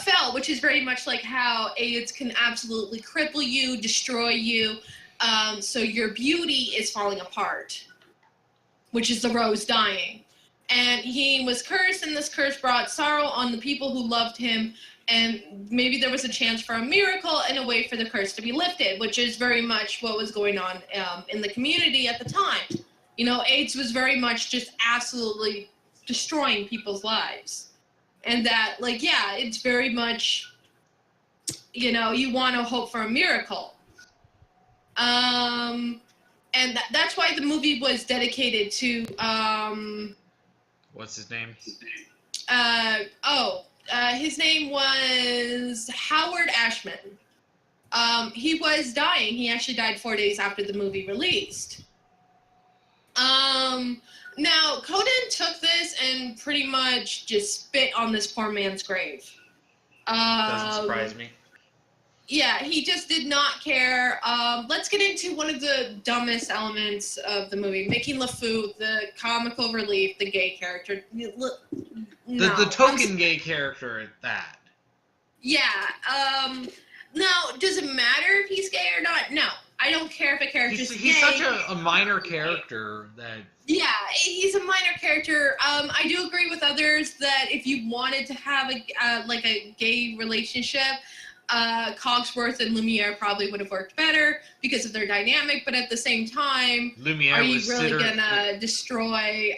fell, which is very much like how AIDS can absolutely cripple you, destroy you, so your beauty is falling apart, which is the rose dying. And he was cursed, and this curse brought sorrow on the people who loved him, and maybe there was a chance for a miracle and a way for the curse to be lifted, which is very much what was going on in the community at the time. You know, AIDS was very much just absolutely destroying people's lives. And that, like, yeah, it's very much, you know, you want to hope for a miracle. And that's why the movie was dedicated to... What's his name? His name was Howard Ashman. He was dying. He actually died 4 days after the movie released. Now, Coden took this and pretty much just spit on this poor man's grave. Doesn't surprise me. Yeah, he just did not care. Let's get into one of the dumbest elements of the movie, making LeFou the comical relief, the gay character. The token gay character at that. Yeah. Now, does it matter if he's gay or not? No. I don't care if a character's gay. He's such a minor character that... Yeah, he's a minor character. I do agree with others that if you wanted to have a gay relationship, Cogsworth and Lumiere probably would have worked better because of their dynamic, but at the same time, Lumiere are you really gonna destroy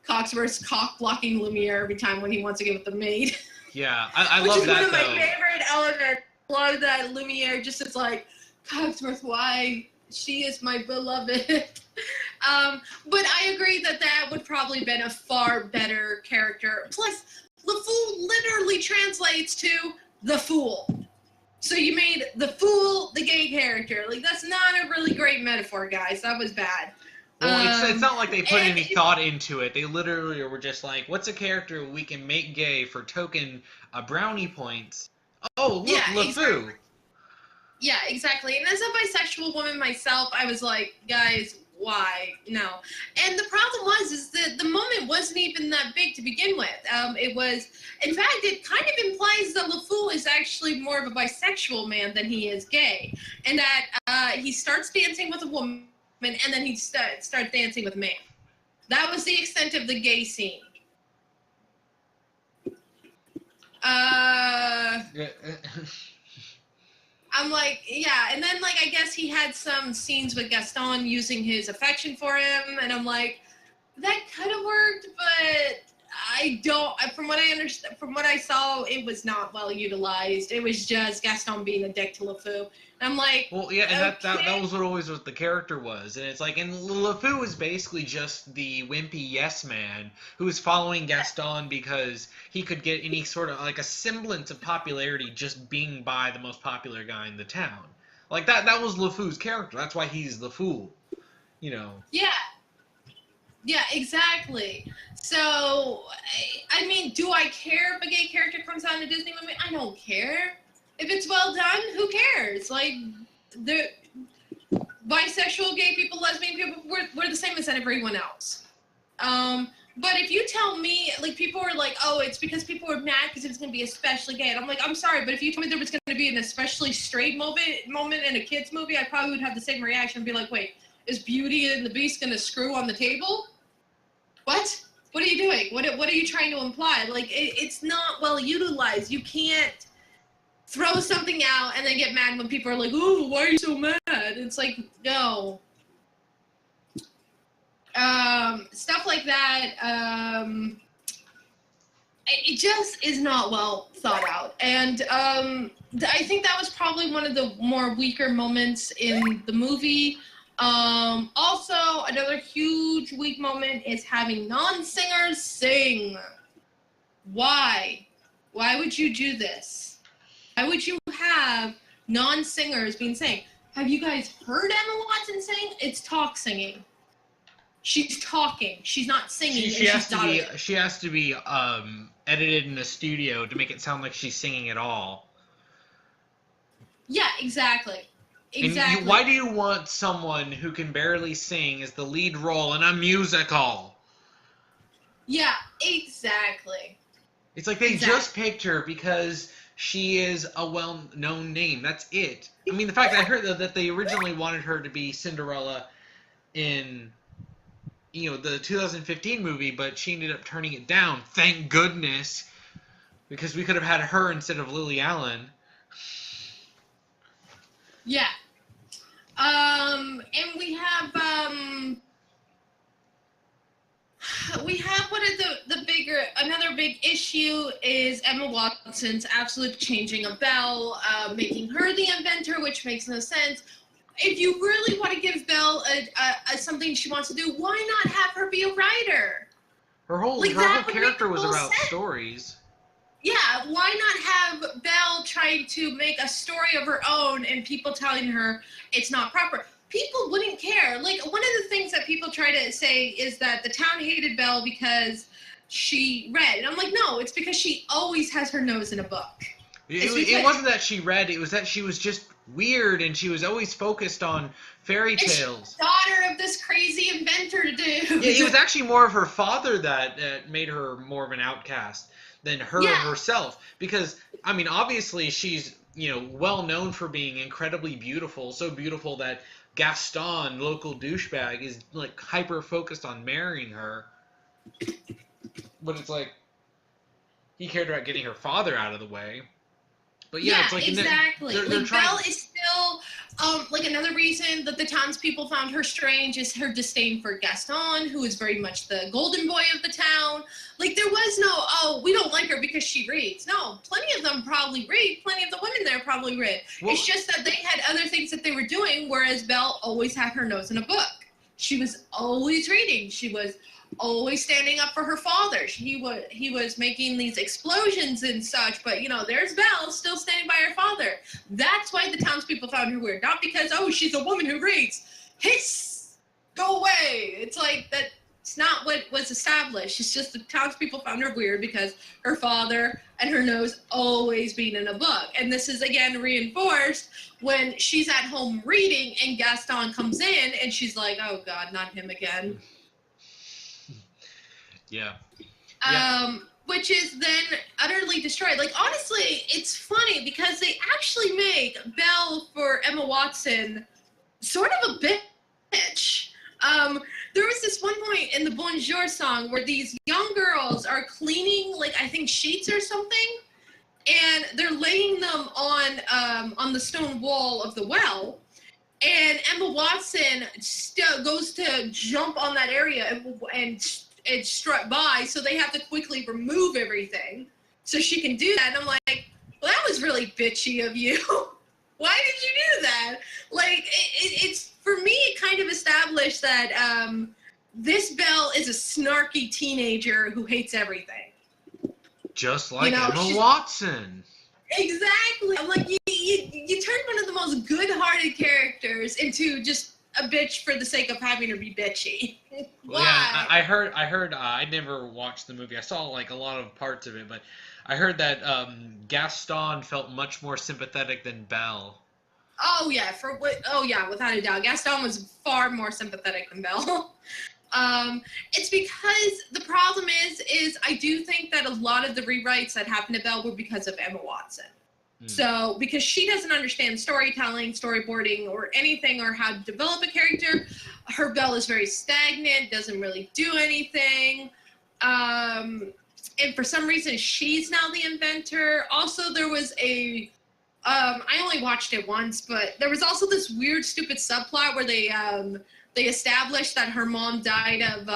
Cogsworth's cock blocking Lumiere every time when he wants to get with the maid? Yeah, I love that, Which is one of my favorite elements. I love that Lumiere just is like, Cogsworth, why? She is my beloved. But I agree that would probably been a far better character. Plus, LeFou literally translates to the fool. So you made the fool the gay character. Like, that's not a really great metaphor, guys. That was bad. Well, it's not like they put any thought into it. They literally were just like, what's a character we can make gay for token brownie points? Oh, look, LeFou. Exactly. Yeah, exactly. And as a bisexual woman myself, I was like, guys, why? No. And the problem is that the moment wasn't even that big to begin with. It was, in fact, it kind of implies that LeFou is actually more of a bisexual man than he is gay, and that he starts dancing with a woman and then he starts dancing with a man. That was the extent of the gay scene. Yeah. I'm like, yeah, and then like I guess he had some scenes with Gaston using his affection for him, and I'm like, that could have worked, but I don't. From what I understand, from what I saw, it was not well utilized. It was just Gaston being a dick to LeFou. And I'm like, Well, yeah, and okay. that was what the character was, and it's like, and LeFou was basically just the wimpy yes man who was following Gaston because he could get any sort of like a semblance of popularity just being by the most popular guy in the town. Like that was LeFou's character. That's why he's the fool, you know. Yeah. Yeah, exactly. So, I mean, do I care if a gay character comes out in a Disney movie? I don't care. If it's well done, who cares? Like, the bisexual, gay people, lesbian people, we're the same as everyone else. But if you tell me, like, people are like, oh, it's because people were mad because it was going to be especially gay. And I'm like, I'm sorry, but if you told me there was going to be an especially straight moment in a kid's movie, I probably would have the same reaction and be like, wait, is Beauty and the Beast going to screw on the table? What? What are you doing? What are you trying to imply? Like, it's not well utilized. You can't throw something out and then get mad when people are like, oh, why are you so mad? It's like, no. Stuff like that, it just is not well thought out. And I think that was probably one of the more weaker moments in the movie. Also, another huge weak moment is having non-singers sing. Why? Why would you do this? Why would you have non-singers being sang? Have you guys heard Emma Watson sing? It's talk singing. She's talking. She's not singing. She has to be edited in a studio to make it sound like she's singing at all. Yeah, exactly. Exactly. Why do you want someone who can barely sing as the lead role in a musical? Yeah, exactly. It's like they just picked her because she is a well-known name. That's it. I mean, the fact that I heard that they originally wanted her to be Cinderella in, the 2015 movie, but she ended up turning it down. Thank goodness, because we could have had her instead of Lily Allen. Yeah. And we have one of another big issue is Emma Watson's absolute changing of Belle, making her the inventor, which makes no sense. If you really want to give Belle something she wants to do, why not have her be a writer? Her whole character was about stories. Yeah, why not have Belle trying to make a story of her own and people telling her it's not proper? People wouldn't care. Like, one of the things that people try to say is that the town hated Belle because she read. And I'm like, no, it's because she always has her nose in a book. It wasn't that she read, it was that she was just weird and she was always focused on fairy tales. She's the daughter of this crazy inventor dude. Yeah, it was actually more of her father that made her more of an outcast than herself. Because, I mean, obviously she's, well known for being incredibly beautiful, so beautiful that Gaston, local douchebag, is like hyper focused on marrying her. But it's like he cared about getting her father out of the way. But yeah, it's like exactly. They're Belle is still like another reason that the townspeople found her strange is her disdain for Gaston, who is very much the golden boy of the town. Like, there was no, oh, we don't like her because she reads. No, plenty of them probably read. Plenty of the women there probably read. Well, it's just that they had other things that they were doing, whereas Belle always had her nose in a book. She was always reading. She was always standing up for her father. He was making these explosions and such, but there's Belle still standing by her father. That's why the townspeople found her weird, not because she's a woman who reads. Hiss, go away. It's like that's It's not what was established. It's just the townspeople found her weird because her father and her nose always being in a book. And this is again reinforced when she's at home reading and Gaston comes in and she's like, oh God, not him again. Yeah. Which is then utterly destroyed. Like, honestly, it's funny because they actually make Belle for Emma Watson sort of a bitch. There was this one point in the Bonjour song where these young girls are cleaning, like, I think sheets or something, and they're laying them on the stone wall of the well, and Emma Watson goes to jump on that area and strut by, so they have to quickly remove everything so she can do that. And I'm like, well, that was really bitchy of you. Why did you do that? Like, it's for me, it kind of established that this Belle is a snarky teenager who hates everything. Just like Emma Watson. Exactly. I'm like, you turned one of the most good-hearted characters into just a bitch for the sake of having her be bitchy. Well, yeah, I heard. I never watched the movie. I saw like a lot of parts of it, but I heard that Gaston felt much more sympathetic than Belle. Oh yeah, without a doubt, Gaston was far more sympathetic than Belle. It's because the problem is I do think that a lot of the rewrites that happened to Belle were because of Emma Watson. So, because she doesn't understand storytelling, storyboarding, or anything, or how to develop a character, her Belle is very stagnant, doesn't really do anything. And for some reason, she's now the inventor. Also, there was I only watched it once, but there was also this weird, stupid subplot where they established that her mom died of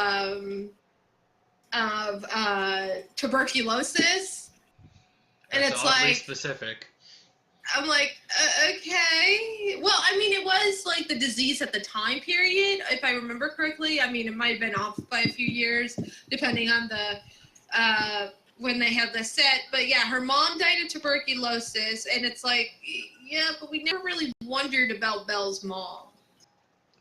tuberculosis. And That's it's oddly like specific. I'm like, okay. Well, I mean, it was like the disease at the time period, if I remember correctly. I mean, it might have been off by a few years, depending on the when they had the set. But yeah, her mom died of tuberculosis, and it's like, yeah, but we never really wondered about Belle's mom.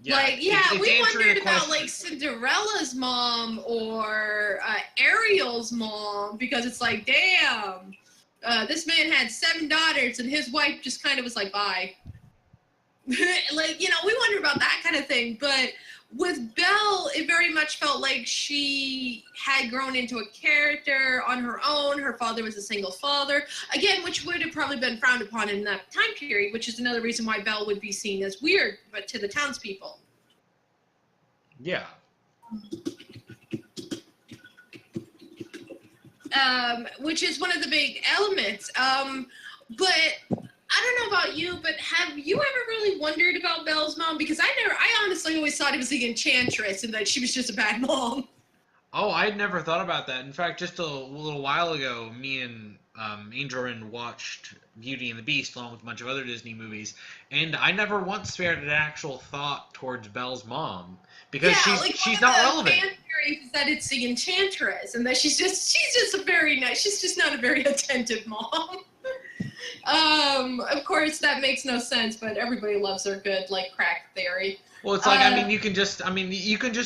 Yeah, like, yeah, it's we wondered about like Cinderella's mom or Ariel's mom, because it's like, damn. This man had 7 daughters, and his wife just kind of was like, bye. Like, you know, we wonder about that kind of thing. But with Belle, it very much felt like she had grown into a character on her own. Her father was a single father. Again, which would have probably been frowned upon in that time period, which is another reason why Belle would be seen as weird, but to the townspeople. Yeah. Which is one of the big elements. But I don't know about you, but have you ever really wondered about Belle's mom? Because I honestly always thought it was the Enchantress and that she was just a bad mom. Oh, I'd never thought about that. In fact, just a little while ago, me and Angel watched Beauty and the Beast along with a bunch of other Disney movies, and I never once spared an actual thought towards Belle's mom, because she's not relevant. Fan theories is that it's the Enchantress and that she's just a very nice. She's just not a very attentive mom. Of course, that makes no sense, but everybody loves her good, like, crack theory. Well, it's like, you can just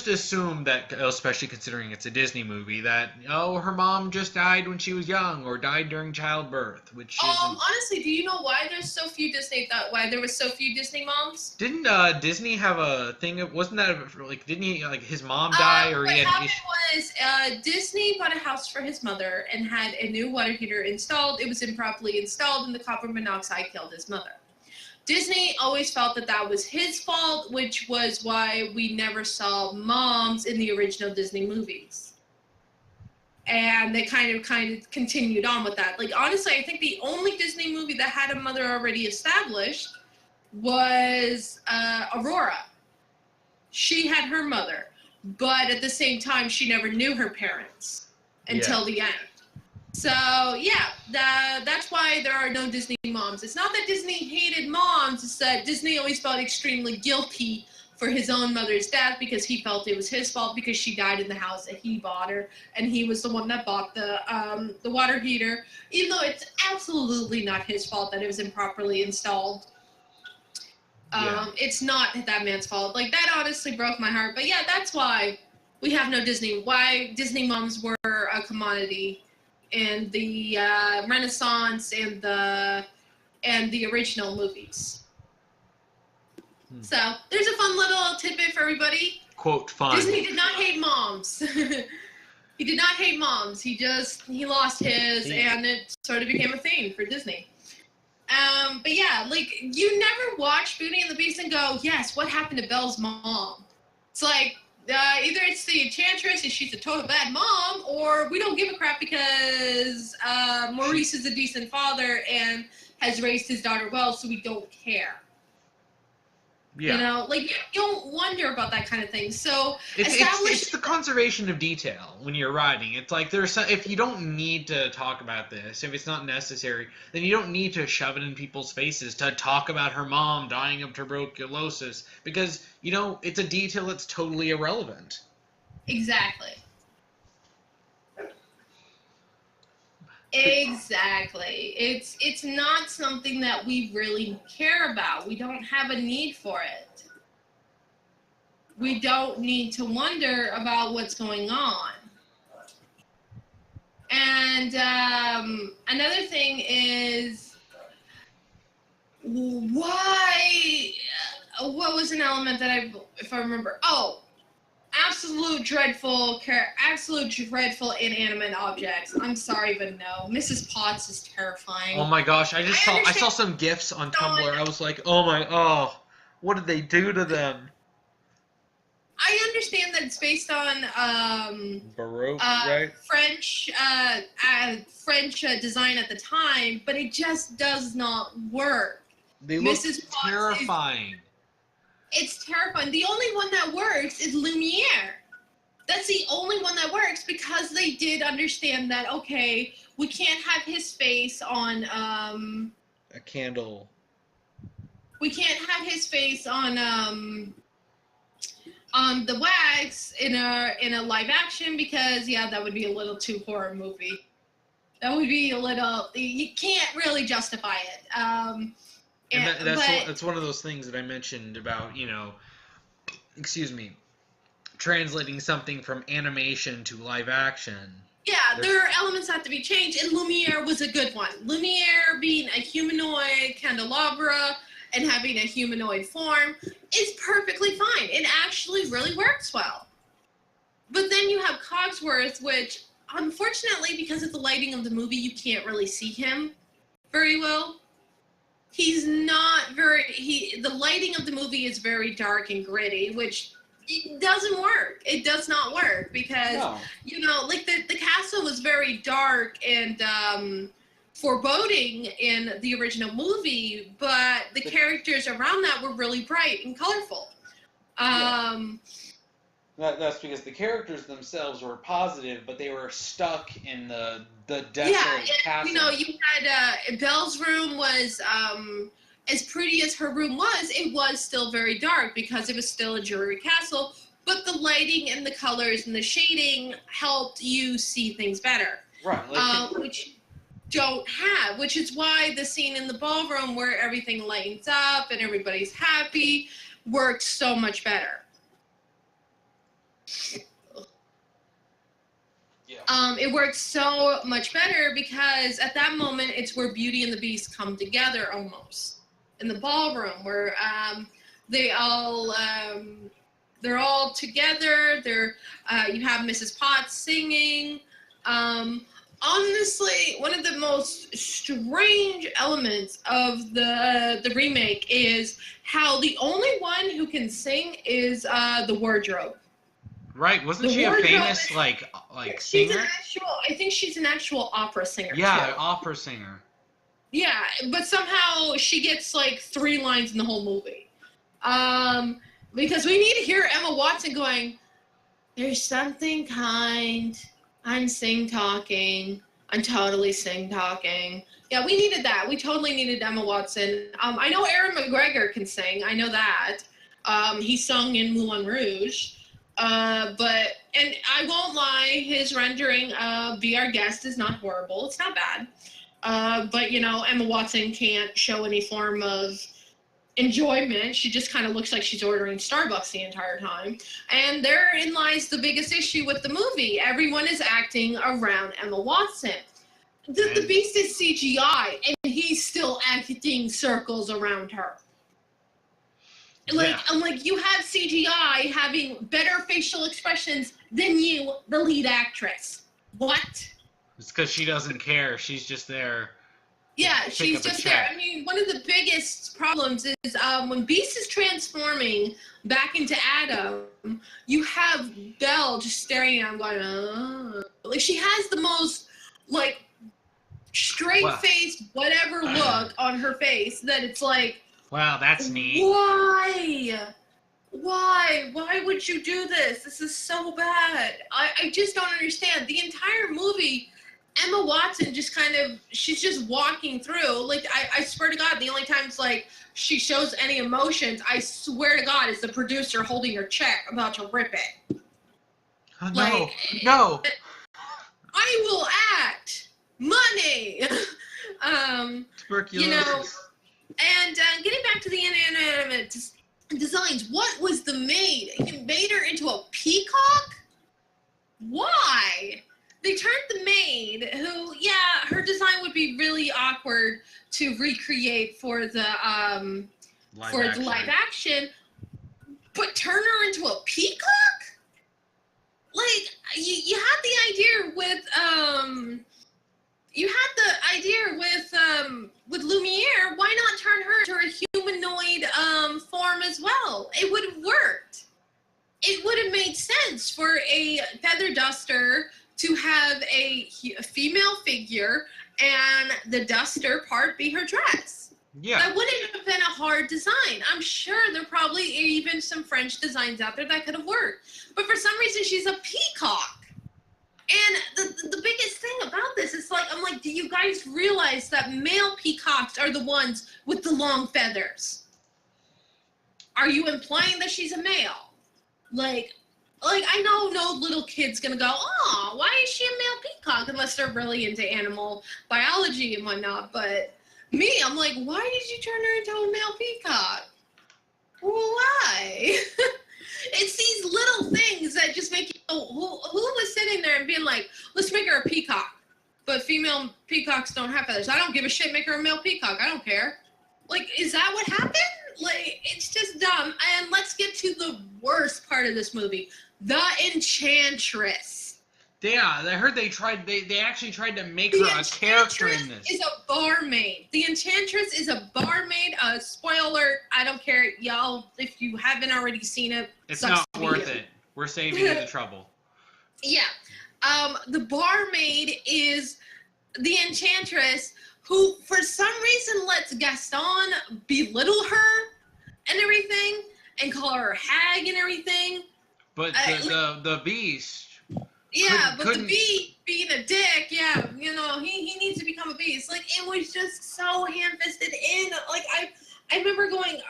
assume that, especially considering it's a Disney movie, that, her mom just died when she was young or died during childbirth, which is... honestly, do you know why there was so few Disney moms? Didn't Disney have a thing, wasn't that, like, didn't he, like, his mom die, or he had... What happened was, Disney bought a house for his mother and had a new water heater installed. It was improperly installed, and the copper monoxide killed his mother. Disney always felt that that was his fault, which was why we never saw moms in the original Disney movies. And they kind of continued on with that. Like, honestly, I think the only Disney movie that had a mother already established was Aurora. She had her mother, but at the same time, she never knew her parents until the end. So, yeah, that's why there are no Disney moms. It's not that Disney hated moms, it's that Disney always felt extremely guilty for his own mother's death because he felt it was his fault because she died in the house that he bought her, and he was the one that bought the water heater, even though it's absolutely not his fault that it was improperly installed. It's not that man's fault. Like, that honestly broke my heart. But yeah, that's why we have no Disney. Why Disney moms were a commodity in the Renaissance and the original movies. So there's a fun little tidbit for everybody. Quote, fun. Disney did not hate moms. He did not hate moms. He lost his, and it sort of became a thing for Disney. But yeah, like, you never watch Beauty and the Beast and go, yes, what happened to Belle's mom? It's like, either it's the Enchantress and she's a total bad mom, or we don't give a crap because Maurice is a decent father and has raised his daughter well, so we don't care. Yeah. You know, like, you don't wonder about that kind of thing. So it's the conservation of detail when you're writing. It's like if you don't need to talk about this, if it's not necessary, then you don't need to shove it in people's faces to talk about her mom dying of tuberculosis, because, you know, it's a detail that's totally irrelevant. Exactly. Exactly. It's not something that we really care about. We don't have a need for it. We don't need to wonder about what's going on. And another thing is, why? What was an element that if I remember? Oh. Absolute dreadful inanimate objects. I'm sorry, but no. Mrs. Potts is terrifying. Oh my gosh, I saw some GIFs on Tumblr. I was like, what did they do to them? I understand that it's based on Baroque, right? French design at the time, but it just does not work. They look terrifying. It's terrifying. The only one that works is Lumiere. That's the only one that works because they did understand that, okay, we can't have his face on a candle. We can't have his face on the wax in a live action because, yeah, that would be a little too horror movie. That would be a little, you can't really justify it. That's one of those things that I mentioned about, you know, translating something from animation to live action. Yeah, there are elements that have to be changed, and Lumiere was a good one. Lumiere being a humanoid candelabra and having a humanoid form is perfectly fine. It actually really works well. But then you have Cogsworth, which, unfortunately, because of the lighting of the movie, you can't really see him very well. He's not the lighting of the movie is very dark and gritty, which it doesn't work. It does not work because, you know, like the castle was very dark and foreboding in the original movie, but the characters around that were really bright and colorful. That's because the characters themselves were positive, but they were stuck in the desolate castle. You know, you had Belle's room was as pretty as her room was. It was still very dark because it was still a Drury castle. But the lighting and the colors and the shading helped you see things better. Right. Which don't have. Which is why the scene in the ballroom where everything lightens up and everybody's happy works so much better. It works so much better because at that moment it's where Beauty and the Beast come together almost in the ballroom where they're all together. You have Mrs. Potts singing. Honestly, one of the most strange elements of the remake is how the only one who can sing is the wardrobe. Right, wasn't she a famous like singer? I think she's an actual opera singer. Yeah, too. Opera singer. Yeah, but somehow she gets like 3 lines in the whole movie. Because we need to hear Emma Watson going, "There's something kind. I'm sing-talking. I'm totally sing-talking." Yeah, we needed that. We totally needed Emma Watson. I know Aaron McGregor can sing. I know that. He sung in Moulin Rouge. And I won't lie, his rendering of Be Our Guest is not horrible. It's not bad. But, you know, Emma Watson can't show any form of enjoyment. She just kind of looks like she's ordering Starbucks the entire time. And therein lies the biggest issue with the movie. Everyone is acting around Emma Watson. The Beast is CGI, and he's still acting circles around her. Like, I'm like, you have CGI having better facial expressions than you, the lead actress. What? It's because she doesn't care. She's just there. Yeah, she's just there. I mean, one of the biggest problems is when Beast is transforming back into Adam, you have Belle just staring at him going, oh. Like, she has the most, like, straight-faced, whatever look on her face that it's like, wow, that's neat. Why? Why would you do this? This is so bad. I just don't understand. The entire movie, Emma Watson just kind of, she's just walking through. Like, I swear to God, the only times, like, she shows any emotions, I swear to God, is the producer holding her check about to rip it. Oh, no, no. I will act. Money. Tuberculosis. You know, and getting back to the inanimate designs, what was the maid? You made her into a peacock? Why? They turned the maid, who, yeah, her design would be really awkward to recreate for the live action, but turn her into a peacock? Like, you had the idea with Lumiere. Why not turn her into a humanoid form as well? It would have worked. It would have made sense for a feather duster to have a female figure and the duster part be her dress. Yeah. That wouldn't have been a hard design. I'm sure there probably even some French designs out there that could have worked. But for some reason, she's a peacock. And the biggest thing about this is, like, I'm like, do you guys realize that male peacocks are the ones with the long feathers? Are you implying that she's a male? Like I know no little kid's gonna go, oh, why is she a male peacock? Unless they're really into animal biology and whatnot. But me, I'm like, why did you turn her into a male peacock? Why? It's these little things that just make you go, who was sitting there and being like, let's make her a peacock. But female peacocks don't have feathers. I don't give a shit, make her a male peacock. I don't care. Like, is that what happened? Like, it's just dumb. And let's get to the worst part of this movie. The Enchantress. Yeah, I heard they actually tried to make her a character in this. The Enchantress is a barmaid. The Enchantress is a barmaid. Spoiler alert, I don't care. Y'all, if you haven't already seen it, it's not worth it. We're saving you the trouble. Yeah. The barmaid is the Enchantress, who for some reason lets Gaston belittle her and everything and call her a hag and everything. But the Beast. Yeah, but the Beast being a dick, yeah, you know, he needs to become a beast. Like, it was just so ham-fisted in. Like, I remember going,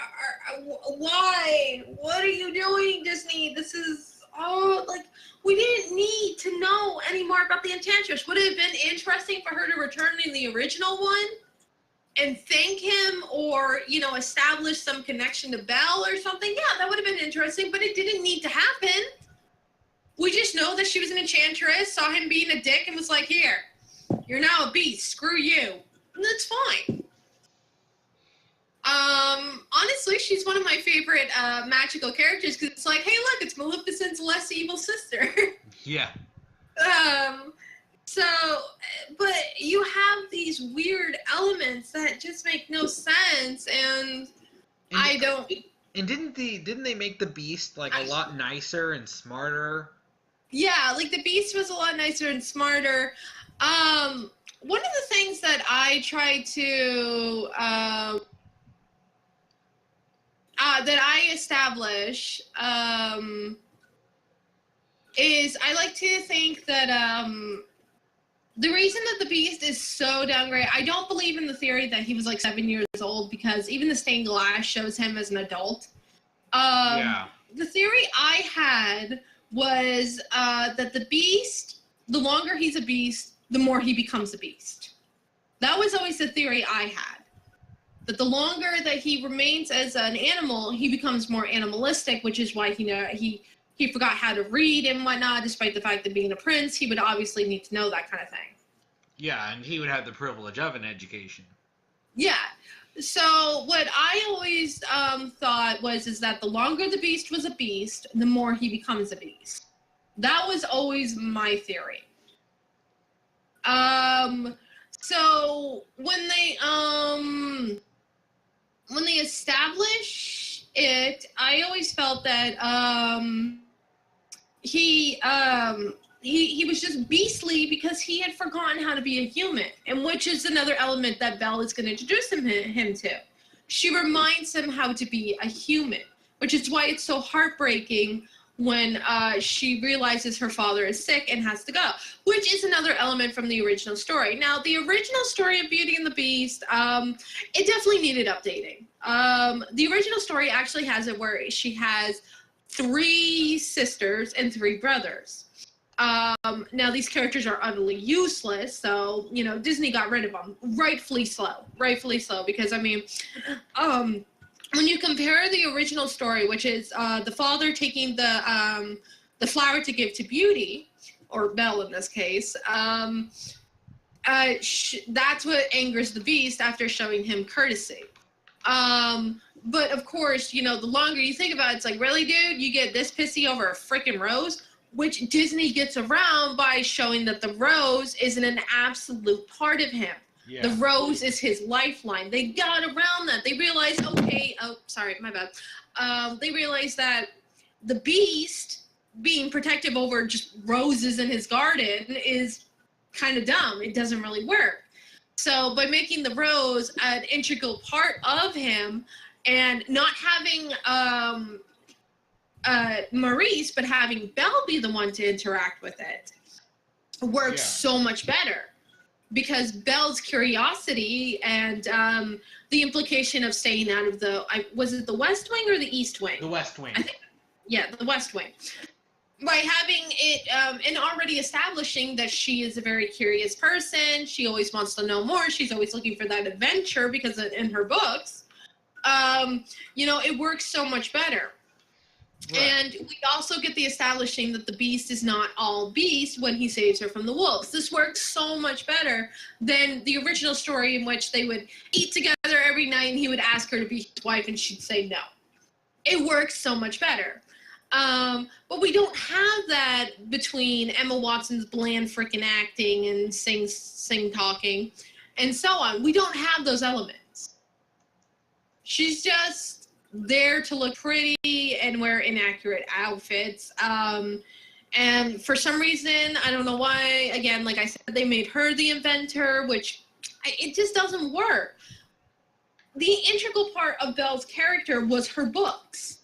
why? What are you doing, Disney? This is, like, we didn't need to know any more about the Enchantress. Would it have been interesting for her to return in the original one and thank him or, you know, establish some connection to Belle or something? Yeah, that would have been interesting, but it didn't need to happen. We just know that she was an enchantress, saw him being a dick, and was like, here, you're now a beast, screw you. And that's fine. Honestly, she's one of my favorite magical characters, because it's like, hey, look, it's Maleficent's less evil sister. Yeah. So, but you have these weird elements that just make no sense, and I don't... And didn't they make the Beast, like, a lot nicer and smarter? Yeah, like, the Beast was a lot nicer and smarter. One of the things that I try to, that I establish, is I like to think that, the reason that the Beast is so downgrade, I don't believe in the theory that he was like 7 years old, because even the stained glass shows him as an adult. Yeah. The theory I had was that the Beast, the longer he's a beast, the more he becomes a beast. That was always the theory I had. That the longer that he remains as an animal, he becomes more animalistic, which is why he forgot how to read and whatnot, despite the fact that being a prince, he would obviously need to know that kind of thing. Yeah, and he would have the privilege of an education. Yeah. So what I always thought is that the longer the beast was a beast, the more he becomes a beast. That was always my theory. So when they establish it, I always felt that he was just beastly because he had forgotten how to be a human, and which is another element that Belle is going to introduce him to. She reminds him how to be a human, which is why it's so heartbreaking when she realizes her father is sick and has to go, which is another element from the original story. Now, the original story of Beauty and the Beast, it definitely needed updating. The original story actually has it where she has 3 sisters and 3 brothers. Now these characters are utterly useless, so, you know, Disney got rid of them. Rightfully so, because, I mean, when you compare the original story, which is the father taking the flower to give to Beauty, or Belle in this case, that's what angers the Beast after showing him courtesy. But of course, you know, the longer you think about it, it's like, really, dude, you get this pissy over a freaking rose? Which Disney gets around by showing that the rose isn't an absolute part of him. Yeah. The rose is his lifeline. They got around that. They realized, okay, oh, sorry, my bad. They realized that the Beast being protective over just roses in his garden is kind of dumb. It doesn't really work. So by making the rose an integral part of him and not having Maurice, but having Belle be the one to interact with it, works so much better. Because Belle's curiosity and the implication of staying out of was it the West Wing or the East Wing? The West Wing. The West Wing. By having it and already establishing that she is a very curious person, she always wants to know more. She's always looking for that adventure because in her books, you know, it works so much better. Right. And we also get the establishing that the Beast is not all beast when he saves her from the wolves. This works so much better than the original story in which they would eat together every night and he would ask her to be his wife and she'd say no. It works so much better. But we don't have that between Emma Watson's bland freaking acting and sing talking and so on. We don't have those elements. She's just there to look pretty and wear inaccurate outfits. And for some reason, I don't know why, again, like I said, they made her the inventor, which it just doesn't work. The integral part of Belle's character was her books,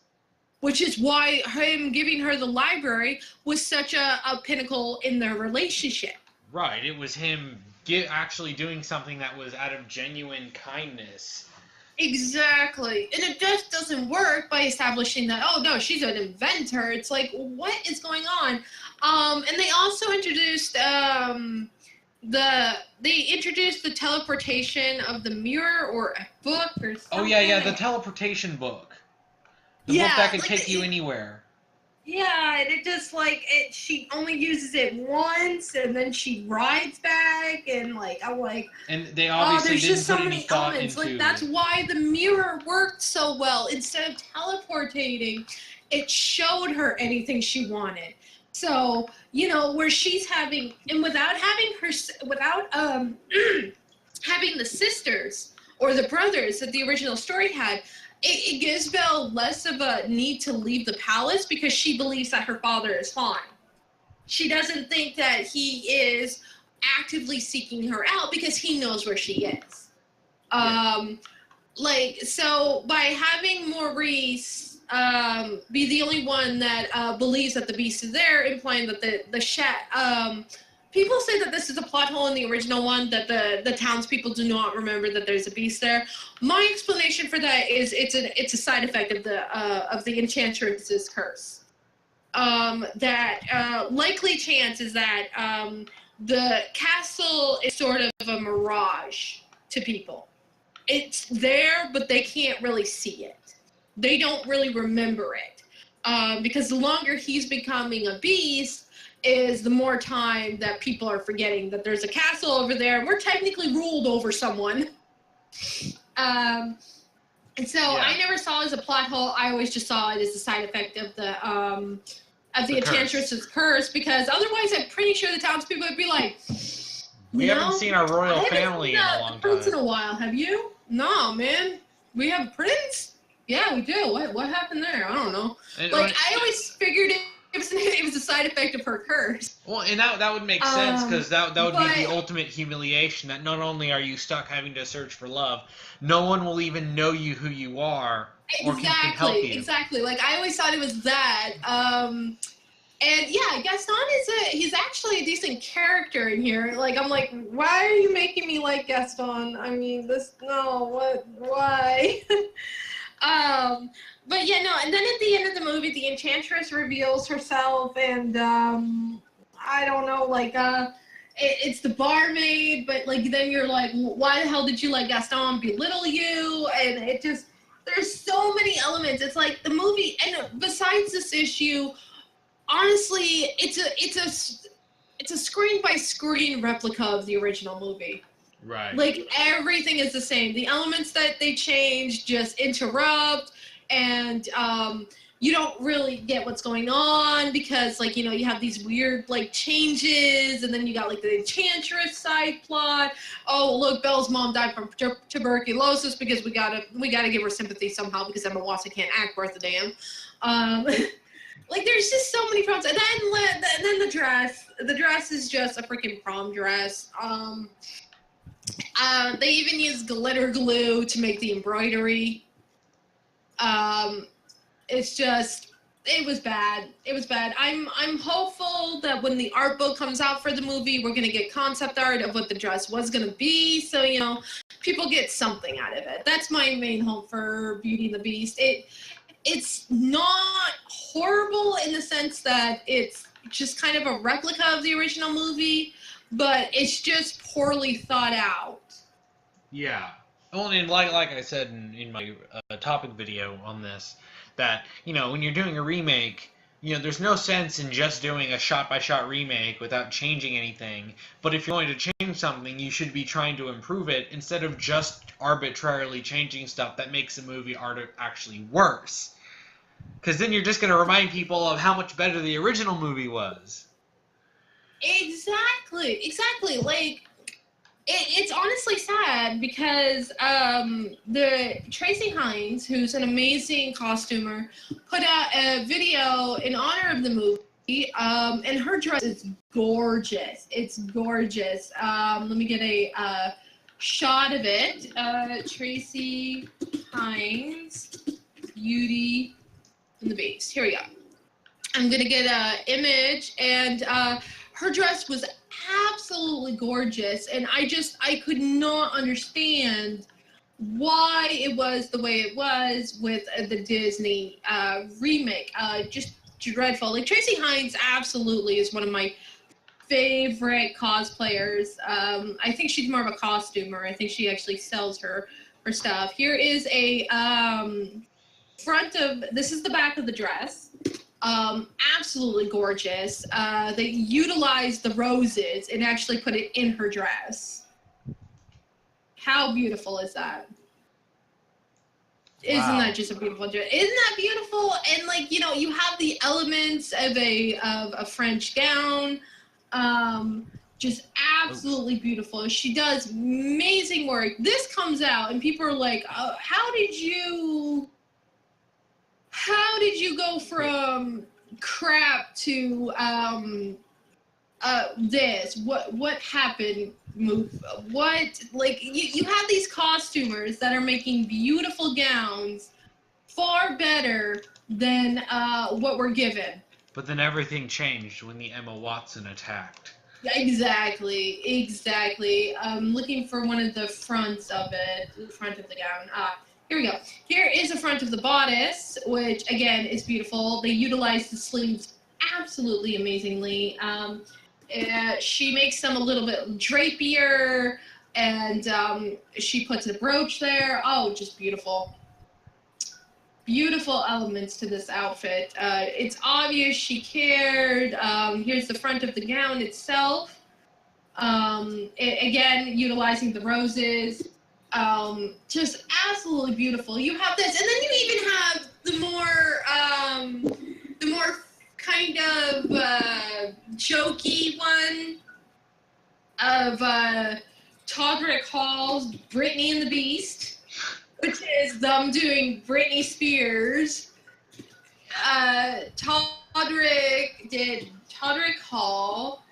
which is why him giving her the library was such a pinnacle in their relationship. Right, it was him actually doing something that was out of genuine kindness. Exactly. And it just doesn't work by establishing that, oh, no, she's an inventor. It's like, what is going on? And they also introduced the teleportation of the mirror or a book or something. Oh, yeah, the teleportation book. The book that could take you anywhere. Yeah, and it just, like, she only uses it once, and then she rides back, and, like, I'm like... And they obviously didn't put any thought into... Like, that's why the mirror worked so well. Instead of teleportating, it showed her anything she wanted. So, you know, where she's having... And without having having the sisters or the brothers that the original story had... It gives Belle less of a need to leave the palace because she believes that her father is fine. She doesn't think that he is actively seeking her out because he knows where she is. So by having Maurice be the only one that believes that the Beast is there, implying that people say that this is a plot hole in the original one, that the townspeople do not remember that there's a beast there. My explanation for that is it's a side effect of the Enchantress's curse. Likely chance is that the castle is sort of a mirage to people. it's there, but they can't really see it. They don't really remember it. Because the longer he's becoming a beast is the more time that people are forgetting that there's a castle over there and we're technically ruled over someone. And so I never saw it as a plot hole. I always just saw it as a side effect of the Enchantress's curse, because otherwise I'm pretty sure the townspeople would be like, we haven't seen our royal family in a long time. Prince in a while, have you? No, man. We have a prince? Yeah, we do. What happened there? I don't know. I always figured it was a side effect of her curse. Well, and that would make sense, because that would be the ultimate humiliation, that not only are you stuck having to search for love, no one will even know you who you are or can help you. Exactly. Like, I always thought it was that. And yeah, Gaston he's actually a decent character in here. Like, I'm like, why are you making me like Gaston? I mean, why? But yeah, no, and then at the end of the movie, the Enchantress reveals herself, and I don't know, like, it's the barmaid, but like then you're like, why the hell did you let Gaston belittle you? And it just, there's so many elements. It's like the movie, and besides this issue, honestly, it's a screen by screen replica of the original movie. Right. Like, everything is the same. The elements that they change just interrupt, and you don't really get what's going on because, like, you know, you have these weird, like, changes, and then you got, like, the Enchantress side plot. Oh, look, Belle's mom died from tuberculosis because we gotta give her sympathy somehow because Emma Watson can't act worth a damn. Like, there's just so many problems. And then the dress. The dress is just a freaking prom dress. They even use glitter glue to make the embroidery. It's just, it was bad. It was bad. I'm hopeful that when the art book comes out for the movie, we're gonna get concept art of what the dress was gonna be. So, you know, people get something out of it. That's my main hope for Beauty and the Beast. It's not horrible in the sense that it's just kind of a replica of the original movie, but it's just poorly thought out. Yeah. Well, and like I said in my topic video on this, that, you know, when you're doing a remake, you know, there's no sense in just doing a shot-by-shot remake without changing anything. But if you're going to change something, you should be trying to improve it instead of just arbitrarily changing stuff that makes a movie actually worse. Because then you're just going to remind people of how much better the original movie was. Exactly. Like, it's honestly sad because the Tracy Hines, who's an amazing costumer, put out a video in honor of the movie, and her dress is gorgeous. It's gorgeous. Let me get a shot of it. Tracy Hines, Beauty and the Beast. Here we go. I'm gonna get an image, and her dress was absolutely gorgeous, and I could not understand why it was the way it was with the Disney remake. Just dreadful. Like, Tracy Hines absolutely is one of my favorite cosplayers. I think she's more of a costumer. I think she actually sells her stuff. Here is a this is the back of the dress. Absolutely gorgeous. They utilized the roses and actually put it in her dress. How beautiful is that? Wow. Isn't that just a beautiful dress? Isn't that beautiful? And, like, you know, you have the elements of a French gown. Just absolutely beautiful. She does amazing work. This comes out and people are like, how did you go from crap to this? What happened? What, like, you have these costumers that are making beautiful gowns far better than what we're given. But then everything changed when the Emma Watson attacked. Exactly. I'm looking for one of the fronts of it, the front of the gown. Here we go. Here is the front of the bodice, which, again, is beautiful. They utilize the sleeves absolutely amazingly. She makes them a little bit drapier. and she puts a brooch there. Oh, just beautiful. Beautiful elements to this outfit. It's obvious she cared. Here's the front of the gown itself. Again, utilizing the roses. Just absolutely beautiful. You have this, and then you even have the more kind of jokey one of Todrick Hall's Brittany and the Beast, which is them doing Britney Spears. Todrick Hall,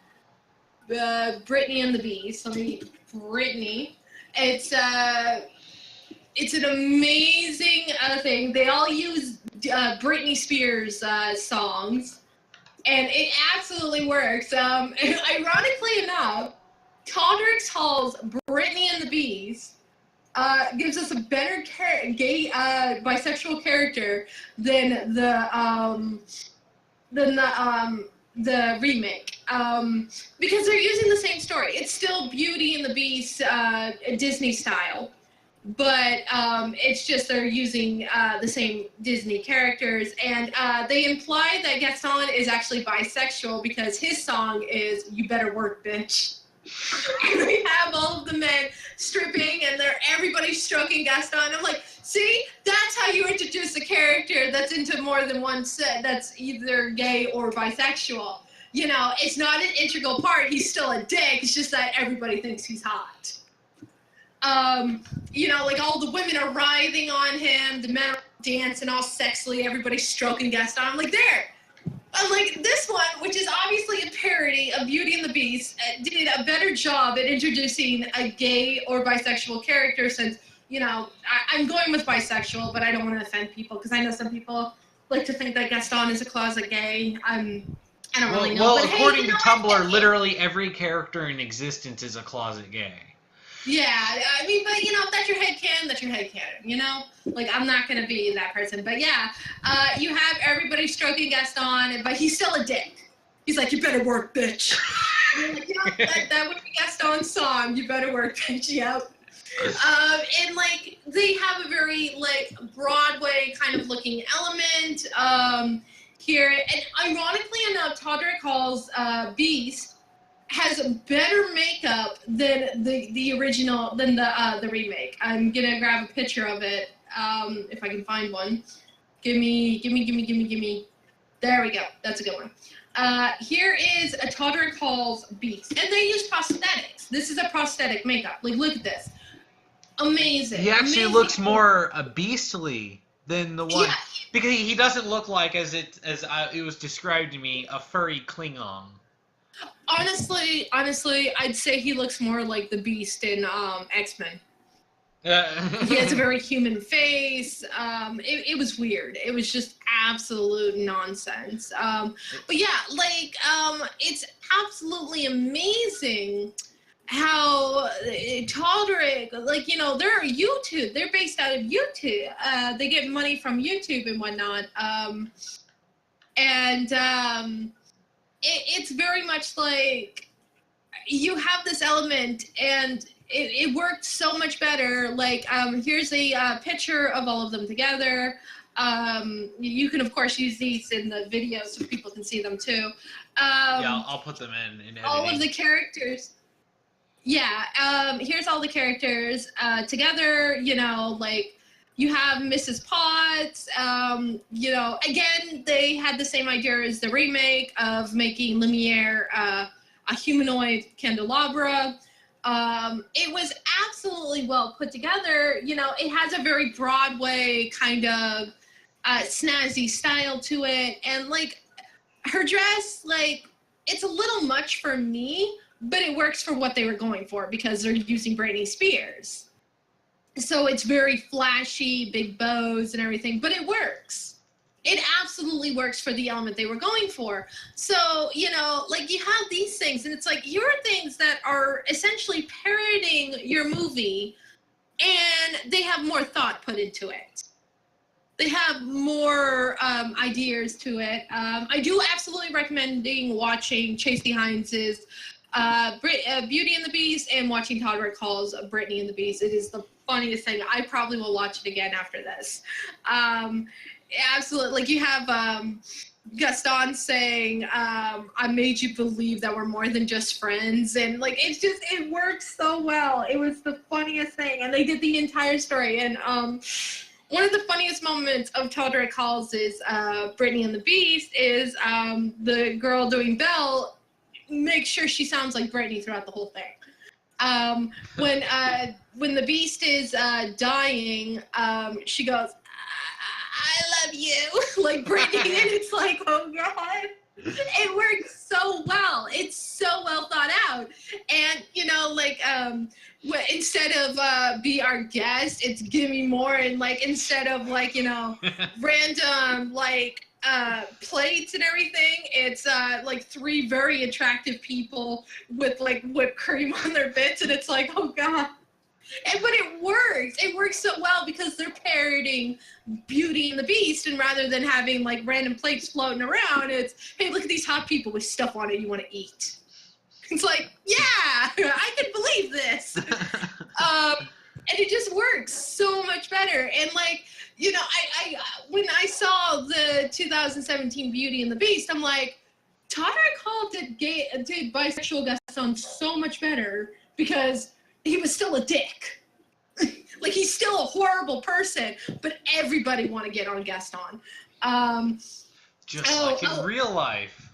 Brittany and the Beast. Brittany. It's an amazing thing. They all use Britney Spears songs, and it absolutely works. Ironically enough, Todrick Hall's Brittany and the Beast gives us a better gay bisexual character than the remake, because they're using the same story. It's still Beauty and the Beast, Disney style, but it's just they're using the same Disney characters, and they imply that Gaston is actually bisexual because his song is "You Better Work, Bitch." And they have all of the men stripping, and everybody's stroking Gaston. I'm like, see, that's how you introduce a character that's into more than one set, that's either gay or bisexual. You know, it's not an integral part. He's still a dick. It's just that everybody thinks he's hot. You know, like all the women are writhing on him, the men are dancing all sexily, everybody's stroking Gaston. I'm like, there. Like this one, which is obviously a parody of Beauty and the Beast, did a better job at introducing a gay or bisexual character, since, you know, I'm going with bisexual, but I don't want to offend people, because I know some people like to think that Gaston is a closet gay. I don't really know. Well, but according hey, to Tumblr, literally every character in existence is a closet gay. Yeah, I mean, but, you know, if that's your headcanon, that's your headcanon, you know? Like, I'm not going to be that person. But, yeah, you have everybody stroking Gaston, but he's still a dick. He's like, you better work, bitch. And like, you know, that would be Gaston's song, you better work, bitch, yep. And, like, they have a very, like, Broadway kind of looking element here. And ironically enough, Todrick Hall's Beast has better makeup than the original, than the remake. I'm gonna grab a picture of it, if I can find one. Gimme. There we go. That's a good one. Here is a Todrick Hall's Beast, and they use prosthetics. This is a prosthetic makeup. Like, look at this. Amazing. He actually looks more beastly than the one, yeah. because he doesn't look like, as it was described to me, a furry Klingon. Honestly, I'd say he looks more like the Beast in X-Men. He has a very human face. It was weird. It was just absolute nonsense. But yeah, like, it's absolutely amazing how Todrick, like, you know, they're YouTube. They're based out of YouTube. They get money from YouTube and whatnot. It's very much like you have this element, and it worked so much better. Like, here's a picture of all of them together. You can, of course, use these in the video so people can see them too. Yeah, I'll put them in editing. All of the characters. Yeah, here's all the characters together, you know, like, you have Mrs. Potts, you know, again, they had the same idea as the remake of making Lumiere a humanoid candelabra. It was absolutely well put together. You know, it has a very Broadway kind of snazzy style to it. And, like, her dress, like, it's a little much for me, but it works for what they were going for because they're using Britney Spears. So it's very flashy, big bows and everything, but it works. It absolutely works for the element they were going for. So, you know, like, you have these things, and it's like, here are things that are essentially parodying your movie, and they have more thought put into it. They have more ideas to it. I do absolutely recommend watching Chasey Hines's Beauty and the Beast and watching Todd Call's Brittany and the Beast. It is the funniest thing. I probably will watch it again after this. Absolutely. Like, you have Gaston saying, I made you believe that we're more than just friends. And, like, it works so well. It was the funniest thing. And they did the entire story. And one of the funniest moments of Todd Call's is Brittany and the Beast is the girl doing Belle make sure she sounds like Brittany throughout the whole thing. When the Beast is dying, she goes, I love you, like Brittany, and it's like, oh God. It works so well. It's so well thought out. And, you know, like, instead of be our guest, it's give me more. And, like, instead of, like, you know, random, like, plates and everything, it's like 3 very attractive people with like whipped cream on their bits, and it's like, oh God. But it works so well because they're parodying Beauty and the Beast, and rather than having like random plates floating around, it's, hey, look at these hot people with stuff on it you want to eat. It's like, yeah, I can believe this. And it just works so much better. And like, you know, I when I saw the 2017 Beauty and the Beast, I'm like, Todd Call did bisexual Gaston so much better because he was still a dick. Like, he's still a horrible person, but everybody want to get on Gaston. Just like in real life.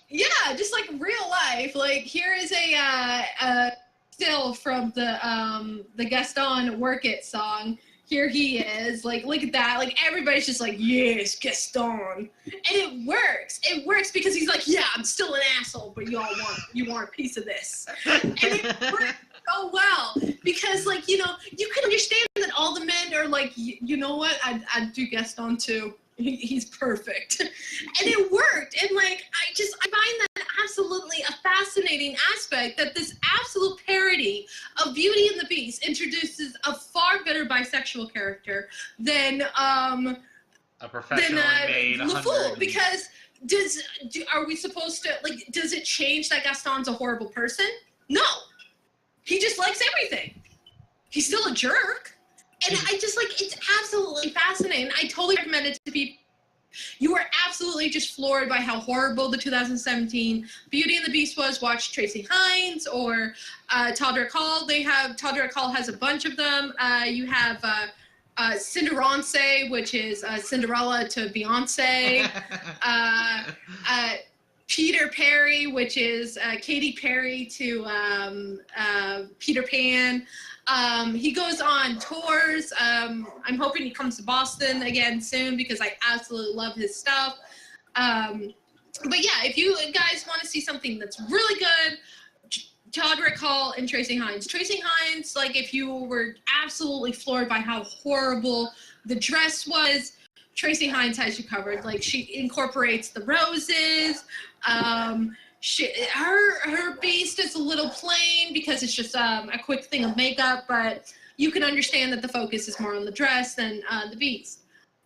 Yeah, just like real life. Like, here is a still from the Gaston Work It song. Here he is, like, look at that. Like, everybody's just like, yes, Gaston. And it works. It works because he's like, yeah, I'm still an asshole, but you want a piece of this. And it works so well because, like, you know, you can understand that all the men are like, you know what, I'd do Gaston too. He's perfect. And it worked. And, like, I find that absolutely a fascinating aspect, that this absolute parody of Beauty and the Beast introduces a far better bisexual character than a professionally made LeFou, because are we supposed to, like, does it change that Gaston's a horrible person? No. He just likes everything. He's still a jerk. And I just, like, it's absolutely fascinating. I totally recommend it to people. You are absolutely just floored by how horrible the 2017 Beauty and the Beast was. Watch Tracy Hines or Todd Call. Todd Call has a bunch of them. You have Cinderella, which is Cinderella to Beyonce. Peter Perry, which is Katy Perry to Peter Pan. He goes on tours. I'm hoping he comes to Boston again soon because I absolutely love his stuff. But yeah, if you guys want to see something that's really good, Todd Call and Tracy Hines. Tracy Hines, like, if you were absolutely floored by how horrible the dress was, Tracy Hines has you covered. Like, she incorporates the roses. Her Beast is a little plain because it's just a quick thing of makeup, but you can understand that the focus is more on the dress than the Beast.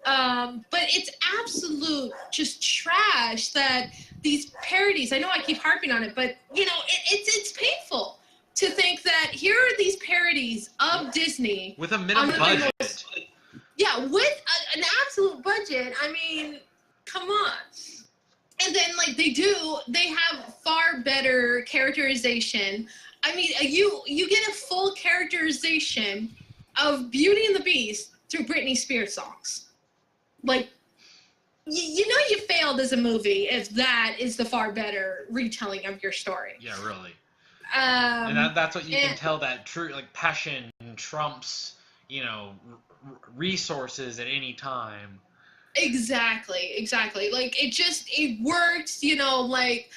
But it's absolute just trash that these parodies, I know I keep harping on it, but, you know, it's painful to think that here are these parodies of Disney. With a minimum budget. Yeah, with an absolute budget. I mean, come on. And then, like, they have far better characterization. I mean, you get a full characterization of Beauty and the Beast through Britney Spears songs. Like, you know you failed as a movie if that is the far better retelling of your story. Yeah, really. And that's what you can tell, that true, like, passion trumps, you know, resources at any time. Exactly. Like, it works, you know, like,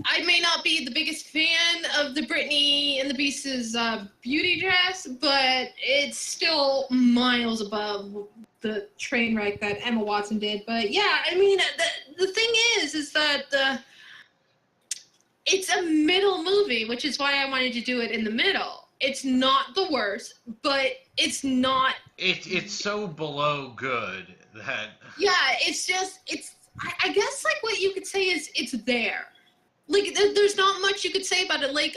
I may not be the biggest fan of the Britney and the Beast's beauty dress, but it's still miles above the train wreck that Emma Watson did. But yeah, I mean, the thing is that it's a middle movie, which is why I wanted to do it in the middle. It's not the worst, but it's not. It's so below good that. Yeah, it's just, I guess, like, what you could say is it's there. like there's not much you could say about it. Like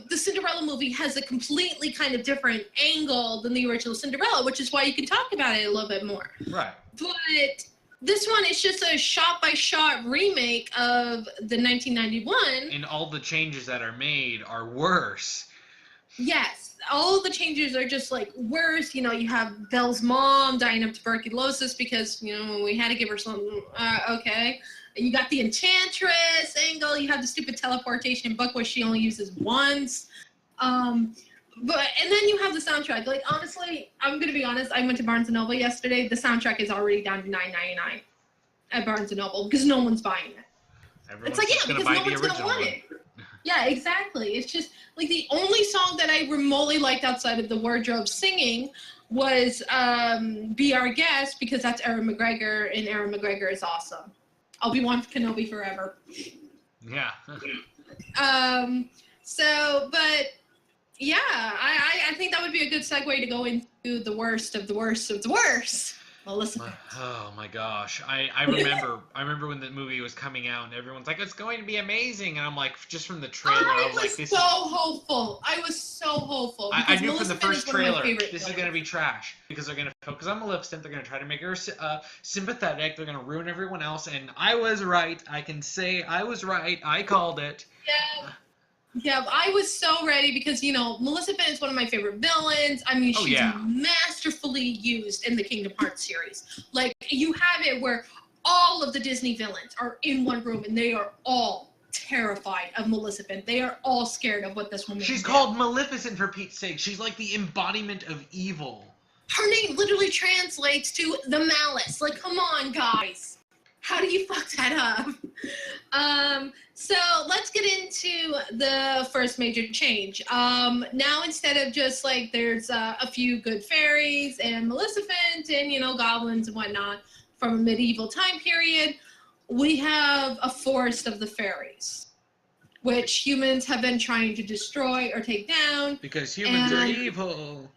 the Cinderella movie has a completely kind of different angle than the original Cinderella, which is why you can talk about it a little bit more. Right. But this one is just a shot-by-shot remake of the 1991. And all the changes that are made are worse. Yes, all the changes are just like worse. You know, you have Belle's mom dying of tuberculosis because, you know, we had to give her some, okay. You got the Enchantress angle. You have the stupid teleportation book where she only uses once. And then you have the soundtrack. Like, honestly, I'm going to be honest. I went to Barnes & Noble yesterday. The soundtrack is already down to $9.99 at Barnes & Noble because no one's buying it. Everyone's it's like, just yeah, gonna because buy no one's going to want it. Yeah, exactly. It's just, like, the only song that I remotely liked outside of the wardrobe singing was Be Our Guest, because that's Erin McGregor, and Erin McGregor is awesome. Obi-Wan Kenobi forever. Yeah. But yeah, I think that would be a good segue to go into the worst of the worst of the worst. Maleficent. Oh my gosh. I remember when the movie was coming out and everyone's like, it's going to be amazing, and I'm like, just from the trailer, I was like, this hopeful. I was so hopeful. I knew from the first trailer this is going to be trash because they're going to focus on Maleficent. They're going to try to make her sympathetic. They're going to ruin everyone else, and I was right. I can say I was right. I called it. Yeah, I was so ready because, you know, Maleficent is one of my favorite villains. I mean, she's masterfully used in the Kingdom Hearts series. Like, you have it where all of the Disney villains are in one room and they are all terrified of Maleficent. They are all scared of what this woman She's did. called Maleficent, for Pete's sake. She's like the embodiment of evil. Her name literally translates to the malice. Like, come on, guys. How do you fuck that up? So let's get into the first major change. Now, instead of just like there's a few good fairies and Maleficent and, you know, goblins and whatnot from a medieval time period, we have a forest of the fairies, which humans have been trying to destroy or take down. Because humans are evil.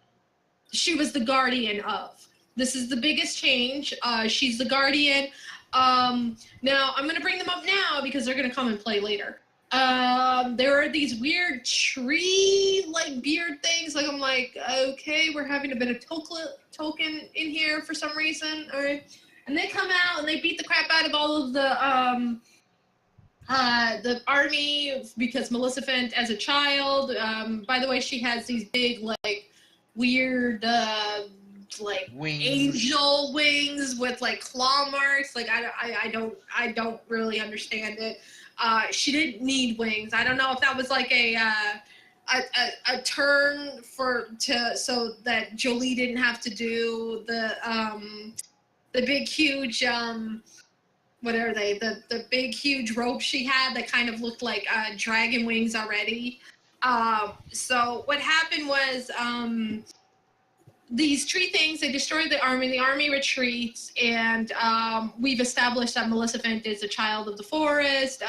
She was the guardian of. This is the biggest change. She's the guardian. Now, I'm going to bring them up now because they're going to come and play later. There are these weird tree, like, beard things. Like, I'm like, okay, we're having a bit of token in here for some reason. All right. And they come out and they beat the crap out of all of the army because Maleficent, as a child, by the way, she has these big, like, weird, like wings. Angel wings with like claw marks. Like I don't really understand it. She didn't need wings. I don't know if that was like a turn so that Jolie didn't have to do the big huge what are they, the big huge rope she had that kind of looked like dragon wings already. So what happened was these tree things, they destroy the army retreats, and we've established that Maleficent is a child of the forest.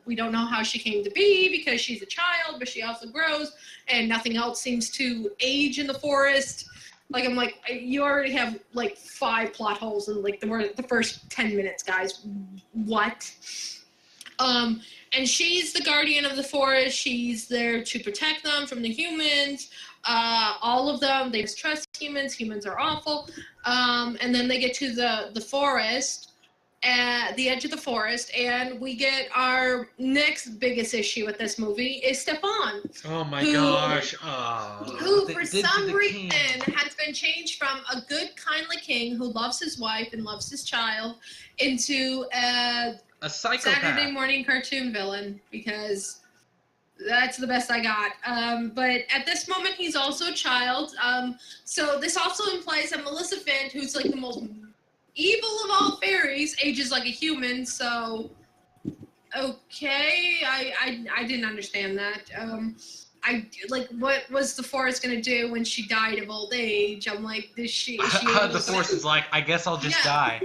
We don't know how she came to be because she's a child, but she also grows, and nothing else seems to age in the forest. Like, I'm like, you already have like 5 plot holes in like the first 10 minutes, guys. What? And she's the guardian of the forest. She's there to protect them from the humans. All of them, they distrust humans. Humans are awful. And then they get to the forest, at the edge of the forest, and we get our next biggest issue with this movie is Stefan. Oh my gosh. Who for some reason has been changed from a good, kindly king who loves his wife and loves his child into a psychopath. Saturday morning cartoon villain, because that's the best I got. But at this moment, he's also a child. So this also implies that Maleficent, who's like the most evil of all fairies, ages like a human. So, okay, I didn't understand that. What was the forest gonna do when she died of old age? I'm like, the forest is like, I guess I'll just die.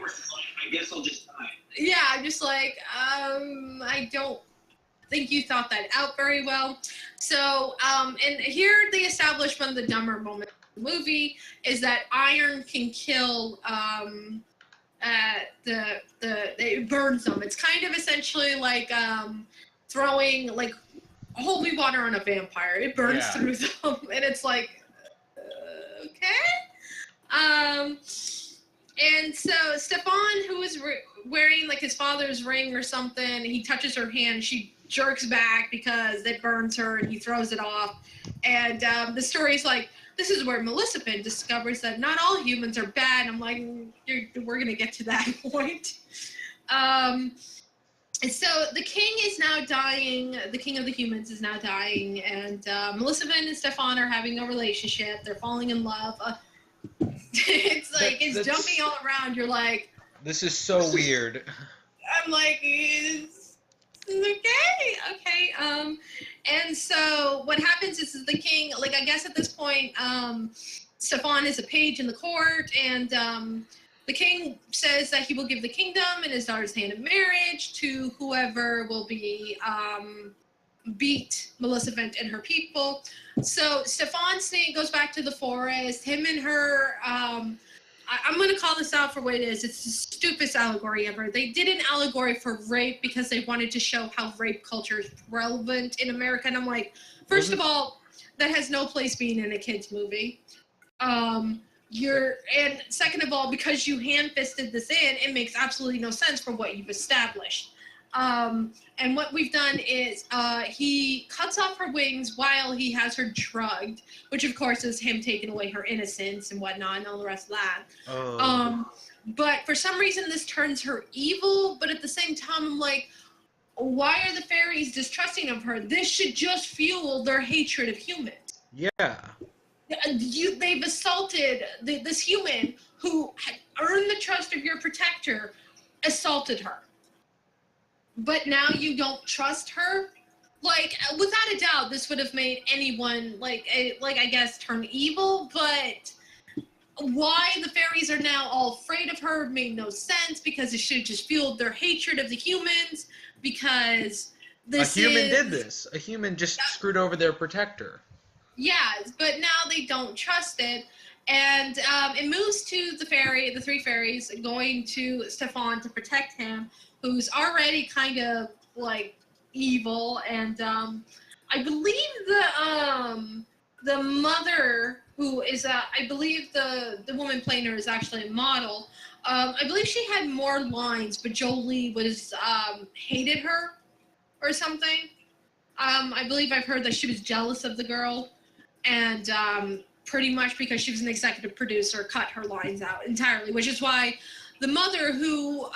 Yeah, I'm just like, I don't think you thought that out very well. So, and here the establishment of the dumber moment of the movie is that iron can kill, it burns them. It's kind of essentially like, throwing like holy water on a vampire. It burns Yeah. through them, and it's like, okay. And so Stefan, who is wearing like his father's ring or something, he touches her hand. She jerks back because it burns her, and he throws it off. And the story's like, this is where Maleficent discovers that not all humans are bad. I'm like, we're gonna get to that point. And so the king is now dying. The king of the humans is now dying, and Maleficent and Stefan are having a relationship. They're falling in love. It's like it's jumping all around. You're like, this is so weird. I'm like, it's okay. And so what happens is the king, like I guess at this point, Stefan is a page in the court, and the king says that he will give the kingdom and his daughter's hand in marriage to whoever will be beat Maleficent and her people. So Stefan goes back to the forest. Him and her, I'm going to call this out for what it is. It's the stupidest allegory ever. They did an allegory for rape because they wanted to show how rape culture is relevant in America. And I'm like, first of all, that has no place being in a kid's movie. And second of all, because you hand-fisted this in, it makes absolutely no sense for what you've established. And what we've done is he cuts off her wings while he has her drugged, which of course is him taking away her innocence and whatnot and all the rest of that. Oh. But for some reason this turns her evil, but at the same time I'm like, why are the fairies distrusting of her? This should just fuel their hatred of humans. Yeah. They've assaulted this human who had earned the trust of your protector, assaulted her. But now you don't trust her? Like, without a doubt, this would have made anyone, I guess, turn evil, but why the fairies are now all afraid of her made no sense, because it should have just fueled their hatred of the humans, because this A human did this. A human just screwed over their protector. Yeah, but now they don't trust it. And it moves to the three fairies going to Stefan to protect him, who's already kind of like evil. And I believe the mother, who is I believe the woman playing her is actually a model. I believe she had more lines, but Jolie was hated her or something. I believe I've heard that she was jealous of the girl, and pretty much because she was an executive producer, cut her lines out entirely, which is why the mother, who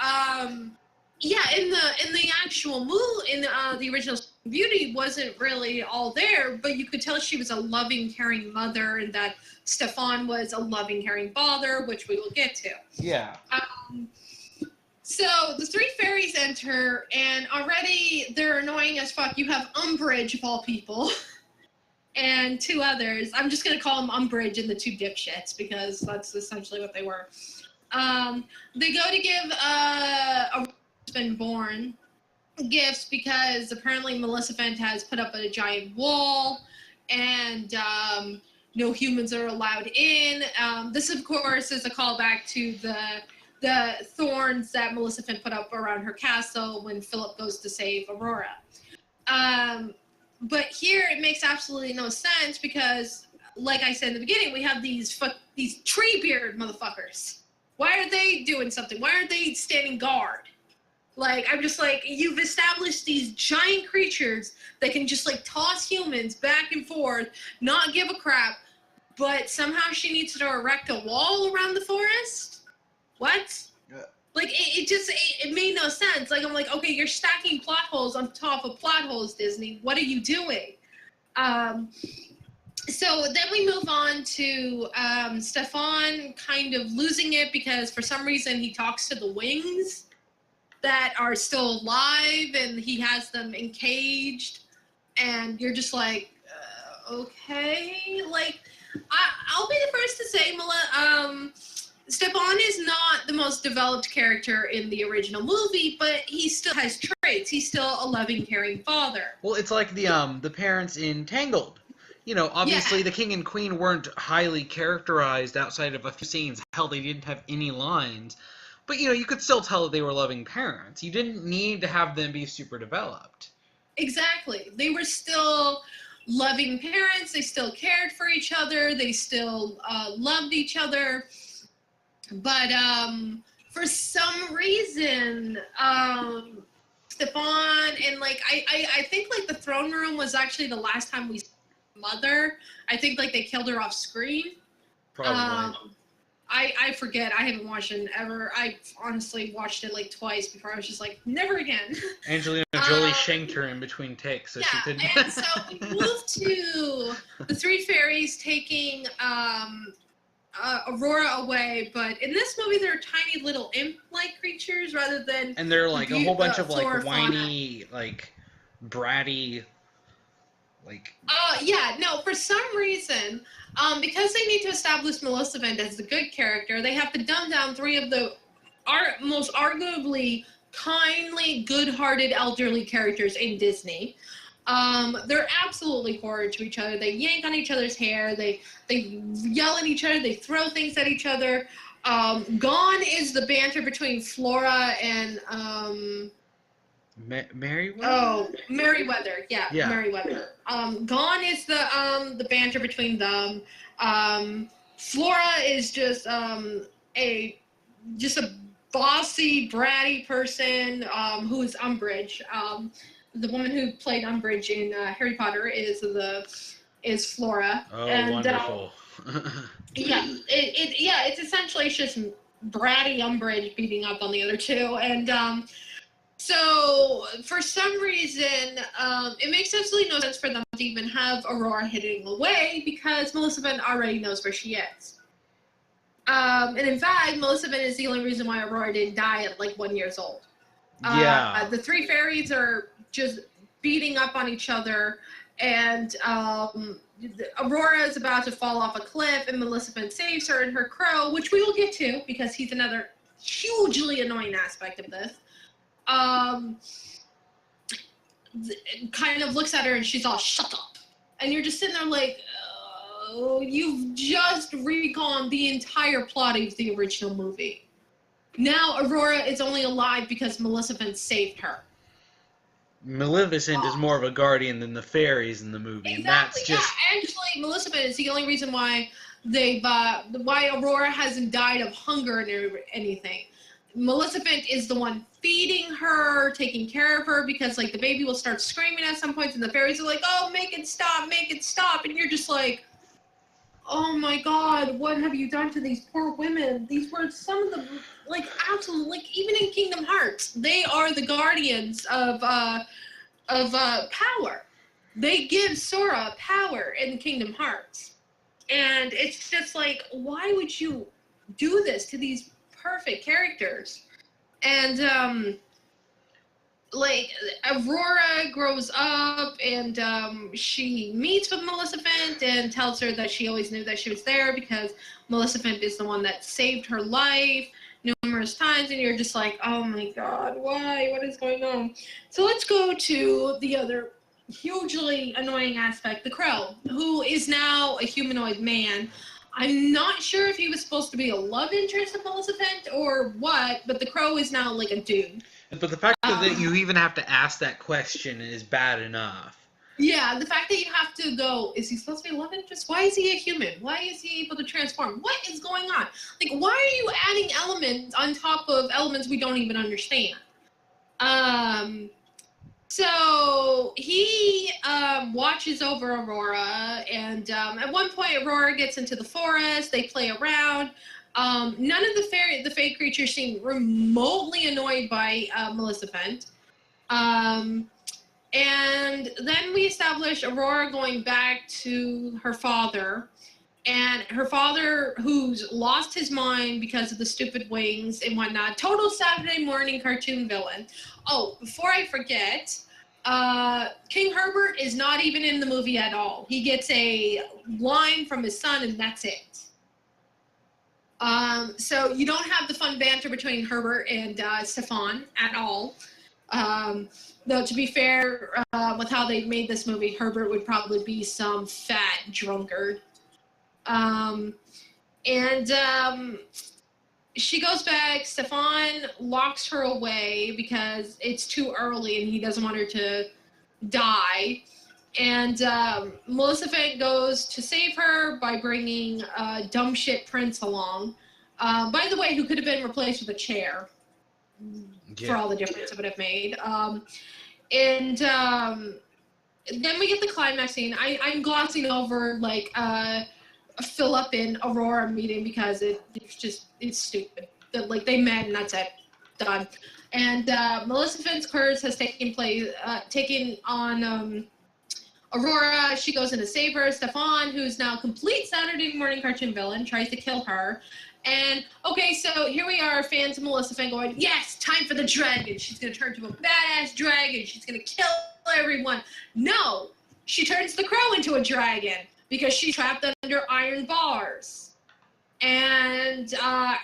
in the actual movie, in the original Beauty, wasn't really all there, but you could tell she was a loving, caring mother, and that Stefan was a loving, caring father, which we will get to. Yeah. So the three fairies enter, and already they're annoying as fuck. You have Umbridge, of all people, and two others. I'm just going to call them Umbridge and the two dipshits, because that's essentially what they were. They go to give a been born gifts, because apparently Maleficent has put up a giant wall, and no humans are allowed in. This, of course, is a callback to the thorns that Maleficent put up around her castle when Philip goes to save Aurora. But here it makes absolutely no sense, because, like I said in the beginning, we have these Treebeard motherfuckers. Why are they doing something? Why aren't they standing guard? Like, I'm just like, you've established these giant creatures that can just, like, toss humans back and forth, not give a crap, but somehow she needs to erect a wall around the forest? What? Yeah. Like, it made no sense. Like, I'm like, okay, you're stacking plot holes on top of plot holes, Disney. What are you doing? So then we move on to Stefan kind of losing it, because for some reason he talks to the wings that are still alive, and he has them encaged, and you're just like, okay. Like, I'll be the first to say, Stefan is not the most developed character in the original movie, but he still has traits. He's still a loving, caring father. Well, it's like the parents in Tangled. You know, obviously the king and queen weren't highly characterized outside of a few scenes. Hell, they didn't have any lines. But, you know, you could still tell that they were loving parents. You didn't need to have them be super developed. Exactly. They were still loving parents. They still cared for each other. They still loved each other. But for some reason, Stefan and like I think like the throne room was actually the last time we saw Mother. I think like they killed her off screen. Probably. I forget. I haven't watched it ever. I honestly watched it like twice before I was just like, never again. Angelina Jolie shanked her in between takes, so Yeah, she couldn't. and so we moved to the three fairies taking Aurora away, but in this movie they're tiny little imp-like creatures rather than. And they're like a whole bunch of like flora, whiny, like bratty, like. Yeah, no, for some reason, because they need to establish Maleficent as the good character, they have to dumb down three of the most arguably kindly, good-hearted elderly characters in Disney. They're absolutely horrid to each other. They yank on each other's hair. They yell at each other. They throw things at each other. Gone is the banter between Flora and Merryweather? Oh, Merryweather. Yeah, Yeah. Merryweather. Gone is the banter between them. Flora is just a bossy, bratty person who is Umbridge. The woman who played Umbridge in Harry Potter is Flora. Oh, and, wonderful. It's essentially just bratty Umbridge beating up on the other two, and so for some reason, it makes absolutely no sense for them to even have Aurora hidden away because Maleficent already knows where she is. And in fact, Maleficent is the only reason why Aurora didn't die at like 1 year old. Yeah. The three fairies are just beating up on each other, and Aurora is about to fall off a cliff, and Maleficent saves her and her crow, which we will get to because he's another hugely annoying aspect of this. Kind of looks at her and she's all, shut up. And you're just sitting there like, oh, you've just reconned the entire plot of the original movie. Now Aurora is only alive because Maleficent saved her. Maleficent is more of a guardian than the fairies in the movie. Exactly. And that's just... Yeah, actually, Maleficent is the only reason why why Aurora hasn't died of hunger or anything. Maleficent is the one feeding her, taking care of her, because like the baby will start screaming at some points, and the fairies are like, "Oh, make it stop!" And you're just like, "Oh my God, what have you done to these poor women? These were some of the like absolute like even in Kingdom Hearts, they are the guardians of power. They give Sora power in Kingdom Hearts, and it's just like, why would you do this to these perfect characters?" And like Aurora grows up and she meets with Maleficent and tells her that she always knew that she was there because Maleficent is the one that saved her life numerous times, and you're just like, oh my God, why? What is going on? So let's go to the other hugely annoying aspect, the Crow, who is now a humanoid man. I'm not sure if he was supposed to be a love interest of Maleficent or what, but the Crow is now like a dude. But the fact that you even have to ask that question is bad enough. Yeah, the fact that you have to go, is he supposed to be a love interest? Why is he a human? Why is he able to transform? What is going on? Like, why are you adding elements on top of elements we don't even understand? So he watches over Aurora, and at one point Aurora gets into the forest. They play around. None of the fey creatures seem remotely annoyed by Maleficent. And then we establish Aurora going back to her father, and her father, who's lost his mind because of the stupid wings and whatnot. Total Saturday morning cartoon villain. Oh, before I forget, King Herbert is not even in the movie at all. He gets a line from his son, and that's it. So you don't have the fun banter between Herbert and Stefan at all. Though, to be fair, with how they made this movie, Herbert would probably be some fat drunkard. She goes back. Stefan locks her away because it's too early and he doesn't want her to die. And Maleficent goes to save her by bringing dumb shit Prince along. By the way, who could have been replaced with a chair for all the difference it would have made. And then we get the climax scene. I'm glossing over like Philip and Aurora meeting because it's stupid. Like they met and that's it, done. And Maleficent's curse has taken on Aurora. She goes in to save her. Stefan, who's now a complete Saturday morning cartoon villain, tries to kill her. And, okay, so here we are, fans of Maleficent going, yes, time for the dragon. She's going to turn to a badass dragon. She's going to kill everyone. No, she turns the crow into a dragon because she's trapped under iron bars. And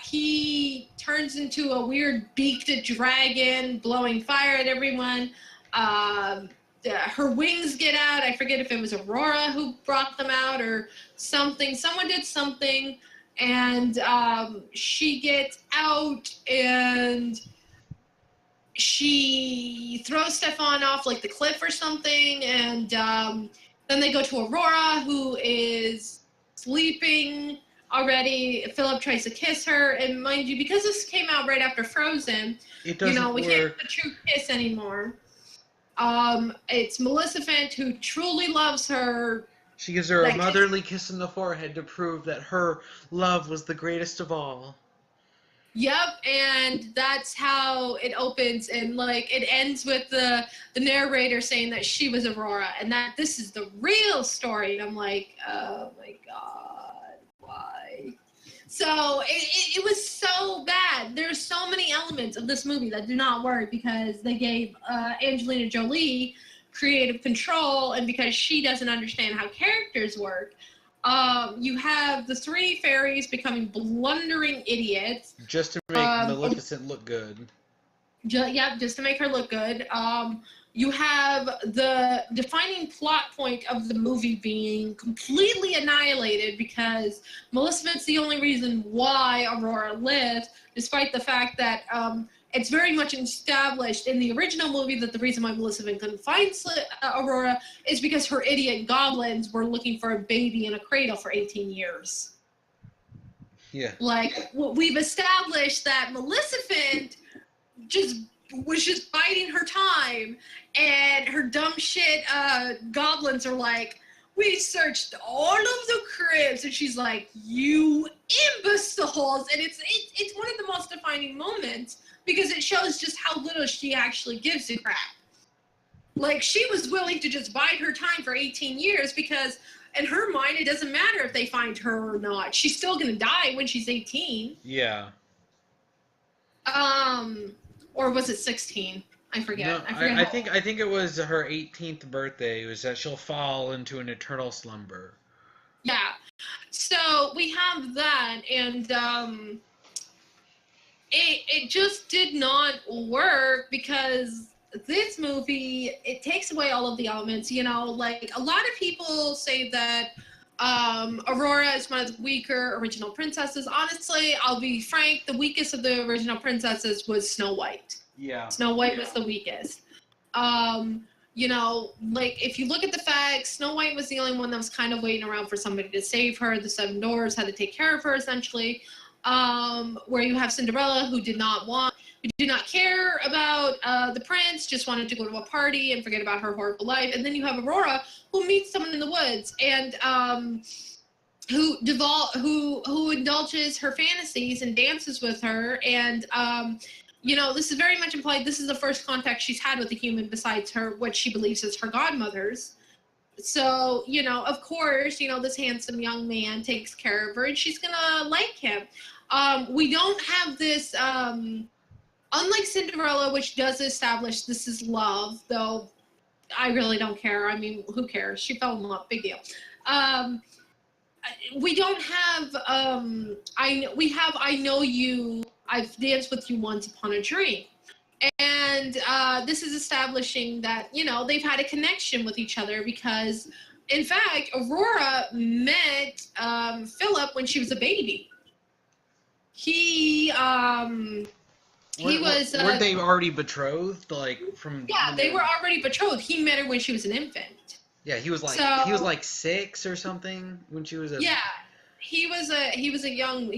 he turns into a weird beaked dragon, blowing fire at everyone. Her wings get out. I forget if it was Aurora who brought them out or something. Someone did something. And she gets out and she throws Stefan off like the cliff or something. And then they go to Aurora, who is sleeping already. Philip tries to kiss her. And mind you, because this came out right after Frozen, we can't get the true kiss anymore. It's Maleficent who truly loves her. She gives her a motherly kiss on the forehead to prove that her love was the greatest of all. Yep, and that's how it opens, and like it ends with the narrator saying that she was Aurora, and that this is the real story. And I'm like, oh my god, why? So it was so bad. There's so many elements of this movie that do not work because they gave Angelina Jolie creative control, and because she doesn't understand how characters work. You have the three fairies becoming blundering idiots. Just to make Maleficent look good. Just to make her look good. You have the defining plot point of the movie being completely annihilated because Maleficent's the only reason why Aurora lived, despite the fact that it's very much established in the original movie that the reason why Maleficent couldn't find Aurora is because her idiot goblins were looking for a baby in a cradle for 18 years. Yeah. Like, we've established that Maleficent was just biding her time, and her dumb shit goblins are like, we searched all of the cribs, and she's like, you imbeciles, and it's one of the most defining moments because it shows just how little she actually gives a crap. Like, she was willing to just bide her time for 18 years because in her mind, it doesn't matter if they find her or not. She's still going to die when she's 18. Yeah. Or was it 16? I forget. No, I think it was her 18th birthday. It was that she'll fall into an eternal slumber. Yeah. So we have that, and it just did not work because this movie, it takes away all of the elements. You know, like a lot of people say that Aurora is one of the weaker original princesses. Honestly, I'll be frank, the weakest of the original princesses was Snow White. Yeah. Snow White was the weakest. You know, like if you look at the facts, Snow White was the only one that was kind of waiting around for somebody to save her. The Seven Dwarfs had to take care of her essentially. Where you have Cinderella, who did not care about the prince, just wanted to go to a party and forget about her horrible life. And then you have Aurora, who meets someone in the woods and who indulges her fantasies and dances with her. And you know, this is very much implied. This is the first contact she's had with a human besides her, what she believes is her godmother's. So, you know, of course, you know, this handsome young man takes care of her and she's gonna like him. We don't have this, unlike Cinderella, which does establish this is love, though I really don't care. I mean, who cares? She fell in love, big deal. We don't have, I know you, I've danced with you once upon a dream. And this is establishing that, you know, they've had a connection with each other because, in fact, Aurora met Philip when she was a baby. He He was. Weren't they already betrothed? Like from. Yeah, they were already betrothed. He met her when she was an infant. Yeah, he was So, like 6 or something when she was a. yeah, he was a young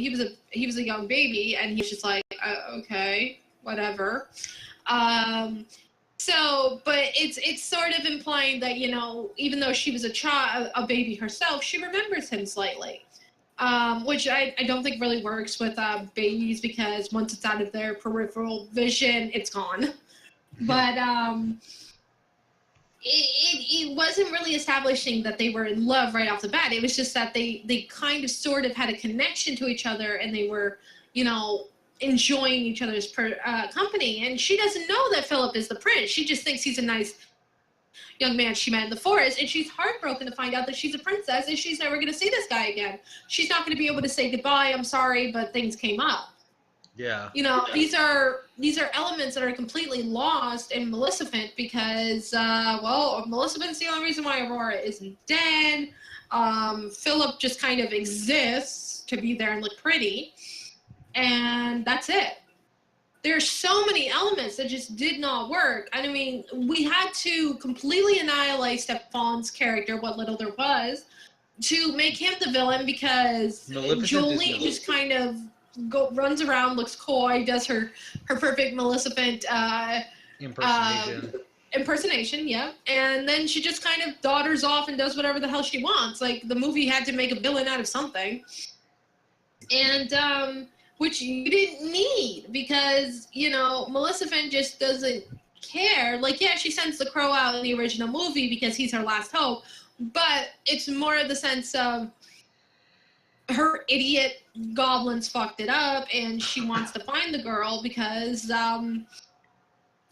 baby, and he was just like, okay, whatever. But it's sort of implying that, you know, even though she was a baby herself, she remembers him slightly. Which I don't think really works with babies, because once it's out of their peripheral vision, it's gone. But it wasn't really establishing that they were in love right off the bat. It was just that they kind of sort of had a connection to each other, and they were, you know, enjoying each other's company. And she doesn't know that Philip is the prince. She just thinks he's a nice young man she met in the forest, and she's heartbroken to find out that she's a princess and she's never going to see this guy again. She's not going to be able to say goodbye, I'm sorry, but things came up. Yeah. You know, these are elements that are completely lost in Maleficent, because Maleficent's the only reason why Aurora isn't dead. Philip just kind of exists to be there and look pretty, and that's it. There's so many elements that just did not work. And I mean, we had to completely annihilate Stefan's character, what little there was, to make him the villain, because Jolene just kind of runs around, looks coy, does her perfect Maleficent impersonation, yeah. And then she just kind of daughters off and does whatever the hell she wants. Like, the movie had to make a villain out of something. And, which you didn't need, because, you know, Maleficent just doesn't care. Like, yeah, she sends the crow out in the original movie because he's her last hope, but it's more of the sense of her idiot goblins fucked it up, and she wants to find the girl because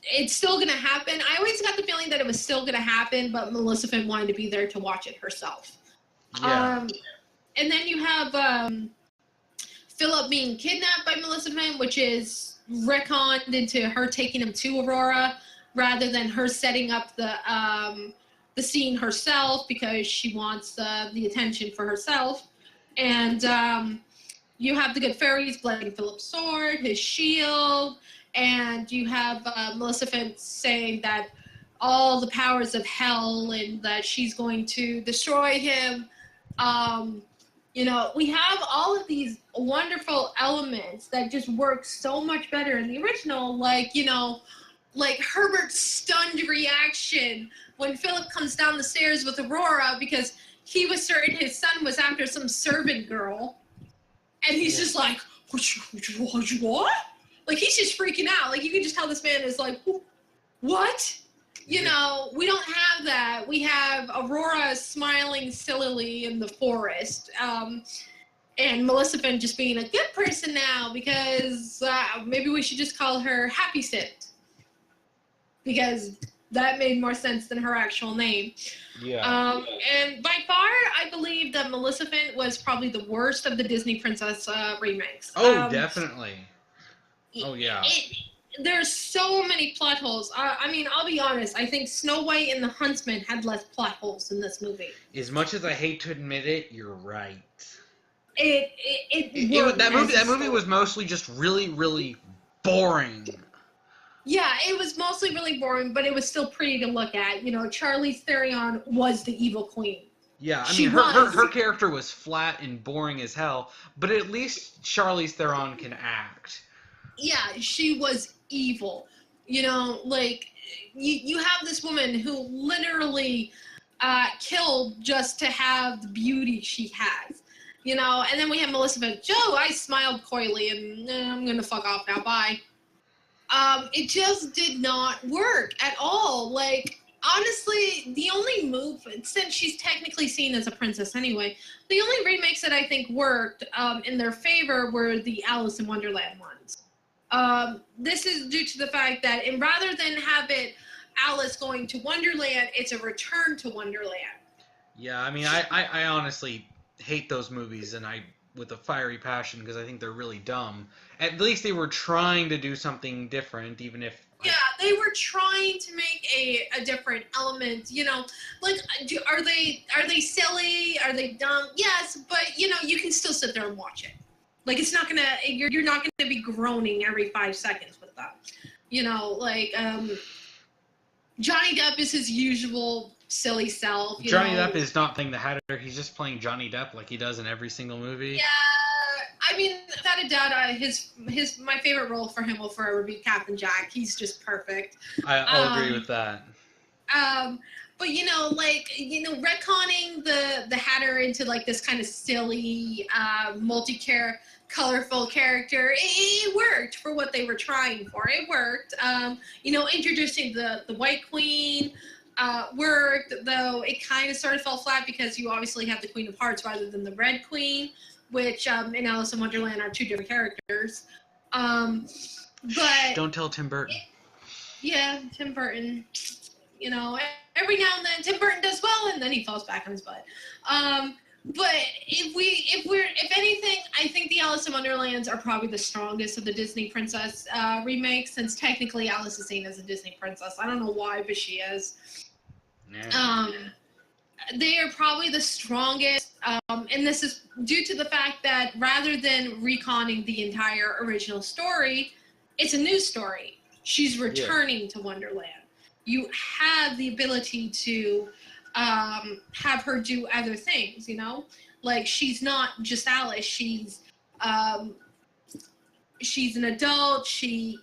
it's still going to happen. I always got the feeling that it was still going to happen, but Maleficent wanted to be there to watch it herself. Yeah. And then you have Philip being kidnapped by Maleficent, which is retconned into her taking him to Aurora rather than her setting up the scene herself, because she wants the attention for herself. And you have the good fairies blading Philip's sword, his shield, and you have Maleficent saying that all the powers of hell and that she's going to destroy him. You know, we have all of these wonderful elements that just work so much better in the original, like, you know, like Herbert's stunned reaction when Philip comes down the stairs with Aurora because he was certain his son was after some servant girl. And he's just like, what? Like, he's just freaking out. Like, you can just tell this man is like, what? You know, we don't have that. We have Aurora smiling sillily in the forest. And Maleficent just being a good person now because maybe we should just call her Happy Sit. Because that made more sense than her actual name. Yeah. And by far, I believe that Maleficent was probably the worst of the Disney princess remakes. Oh, definitely. Oh, yeah. There's so many plot holes. I mean, I'll be honest. I think Snow White and the Huntsman had less plot holes in this movie. As much as I hate to admit it, you're right. That movie was mostly just really, really boring. Yeah, it was mostly really boring, but it was still pretty to look at. You know, Charlize Theron was the evil queen. Yeah, I mean, her character was flat and boring as hell, but at least Charlize Theron can act. Yeah, she was evil. You know, like, you have this woman who literally killed just to have the beauty she has. You know, and then we have Maleficent. Joe, I smiled coyly, and I'm going to fuck off now, bye. It just did not work at all. Like, honestly, the only move, since she's technically seen as a princess anyway, the only remakes that I think worked in their favor were the Alice in Wonderland ones. This is due to the fact that, and rather than have it Alice going to Wonderland, it's a return to Wonderland. Yeah, I mean, I honestly hate those movies, and with a fiery passion, because I think they're really dumb. At least they were trying to do something different, even if... Yeah, they were trying to make a different element, you know, like, are they silly? Are they dumb? Yes, but, you know, you can still sit there and watch it. Like, it's not gonna, you're not gonna be groaning every 5 seconds with them. that. You know, like Johnny Depp is his usual silly self. Johnny Depp is not playing the Hatter. He's just playing Johnny Depp like he does in every single movie. Yeah, I mean, without a doubt, my favorite role for him will forever be Captain Jack. He's just perfect. I'll agree with that. But retconning the Hatter into like this kind of silly, colorful character, it worked for what they were trying for. It worked. Introducing the White Queen worked, though it kind of sort of fell flat because you obviously have the Queen of Hearts rather than the Red Queen, which in Alice in Wonderland are two different characters. But don't tell Tim Burton. Yeah, Tim Burton. Every now and then Tim Burton does well, and then he falls back on his butt. But if anything, I think the Alice in Wonderlands are probably the strongest of the Disney princess remakes, since technically Alice is seen as a Disney princess. I don't know why, but she is. Yeah. They are probably the strongest, and this is due to the fact that rather than reconning the entire original story, it's a new story. She's returning to Wonderland. You have the ability to have her do other things, like she's not just Alice. She's an adult. She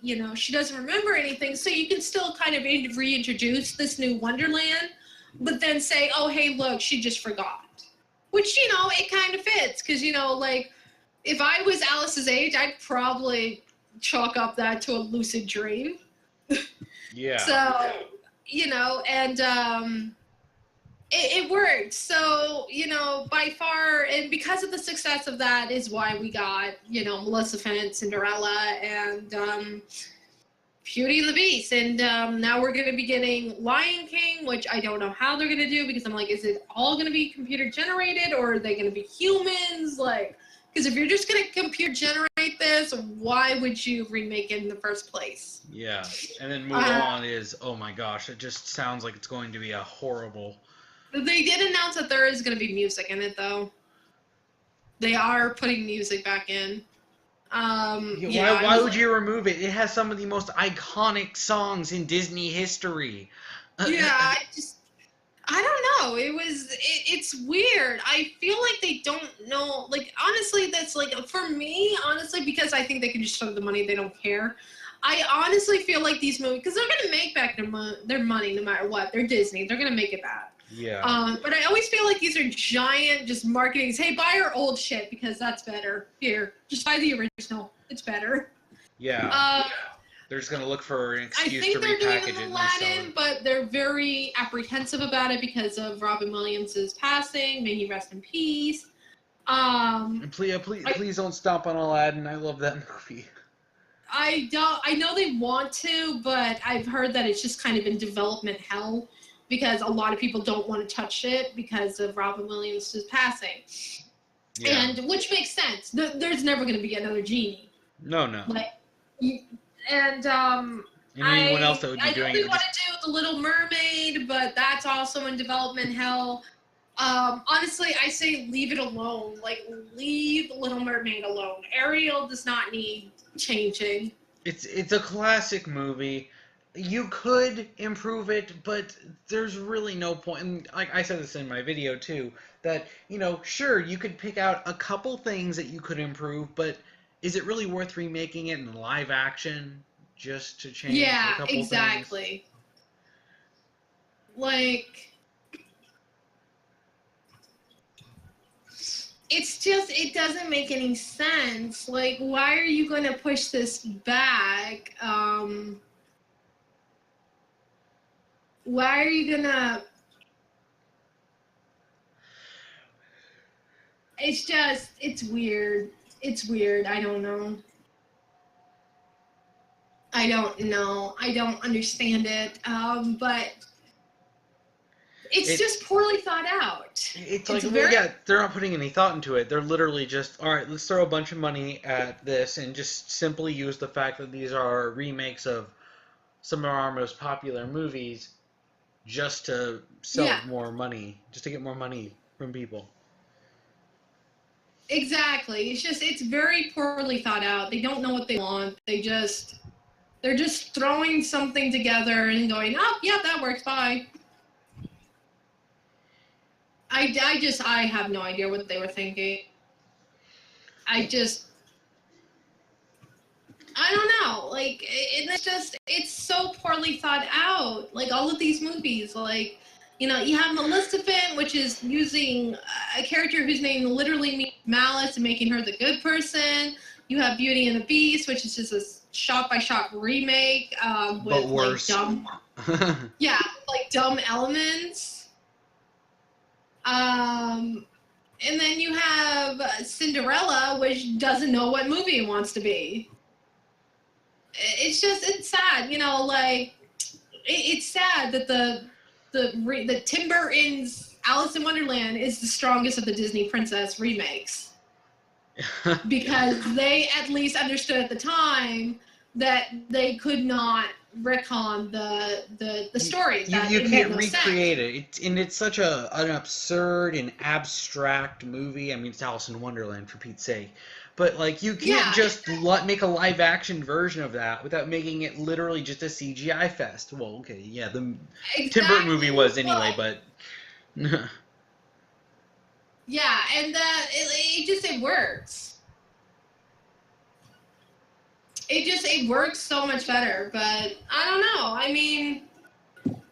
doesn't remember anything, so you can still kind of reintroduce this new Wonderland, but then say, oh, hey, look, she just forgot, which it kind of fits, because if I was Alice's age, I'd probably chalk up that to a lucid dream. Yeah. So, it worked. So, by far, and because of the success of that is why we got, Maleficent, Cinderella, and Beauty and the Beast. And now we're going to be getting Lion King, which I don't know how they're going to do, because I'm like, is it all going to be computer generated, or are they going to be humans? Because if you're just going to computer generate this, why would you remake it in the first place? Yeah, and then Mulan is, oh my gosh, it just sounds like it's going to be a horrible... They did announce that there is going to be music in it, though. They are putting music back in. Why would you remove it? It has some of the most iconic songs in Disney history. Yeah, I don't know. It's weird. I feel like they don't know. Honestly, that's for me, honestly, because I think they can just show the money, they don't care. I honestly feel like these movies, because they're going to make back their money no matter what. They're Disney. They're going to make it back. Yeah. But I always feel like these are giant just marketings. Hey, buy our old shit because that's better. Here, just buy the original. It's better. Yeah. They're just going to look for an excuse to repackage it. I think they're doing it in Aladdin, but they're very apprehensive about it because of Robin Williams' passing. May he rest in peace. And please don't stomp on Aladdin. I love that movie. I know they want to, but I've heard that it's just kind of in development hell because a lot of people don't want to touch it because of Robin Williams' passing. Yeah. And which makes sense. There's never going to be another genie. No. And anyone else that would be doing it. I really want to do The Little Mermaid, but that's also in development hell. Honestly, I say leave it alone. Leave Little Mermaid alone. Ariel does not need changing. It's a classic movie. You could improve it, but there's really no point. And I said this in my video too, that sure, you could pick out a couple things that you could improve, but is it really worth remaking it in live action just to change a couple things? Yeah, exactly. It's just, it doesn't make any sense. Why are you going to push this back? Why are you going to... It's weird. It's weird. I don't know. I don't understand it. But... It's just poorly thought out. They're not putting any thought into it. They're literally just, all right, let's throw a bunch of money at this and just simply use the fact that these are remakes of some of our most popular movies just to sell more money, just to get more money from people. Exactly. It's very poorly thought out. They don't know what they want. They just... They're just throwing something together and going, oh, yeah, that works, bye. I have no idea what they were thinking. I don't know. Like, it's so poorly thought out. Like, all of these movies, like, you have Maleficent, which is using a character whose name literally means malice and making her the good person. You have Beauty and the Beast, which is just a shot-by-shot remake But with, like, worse. dumb elements. And then you have Cinderella, which doesn't know what movie it wants to be. It's sad, like it's sad that the Tim Burton's Alice in Wonderland is the strongest of the Disney princess remakes, because they at least understood at the time that they could not retcon the story. You can't recreate it. It's such an absurd and abstract movie. I mean, it's Alice in Wonderland, for Pete's sake. But, like, you can't just make a live-action version of that without making it literally just a CGI fest. Well, okay, yeah, the Tim Burton movie was anyway, but... Yeah, and it works. It works so much better, but I don't know. I mean,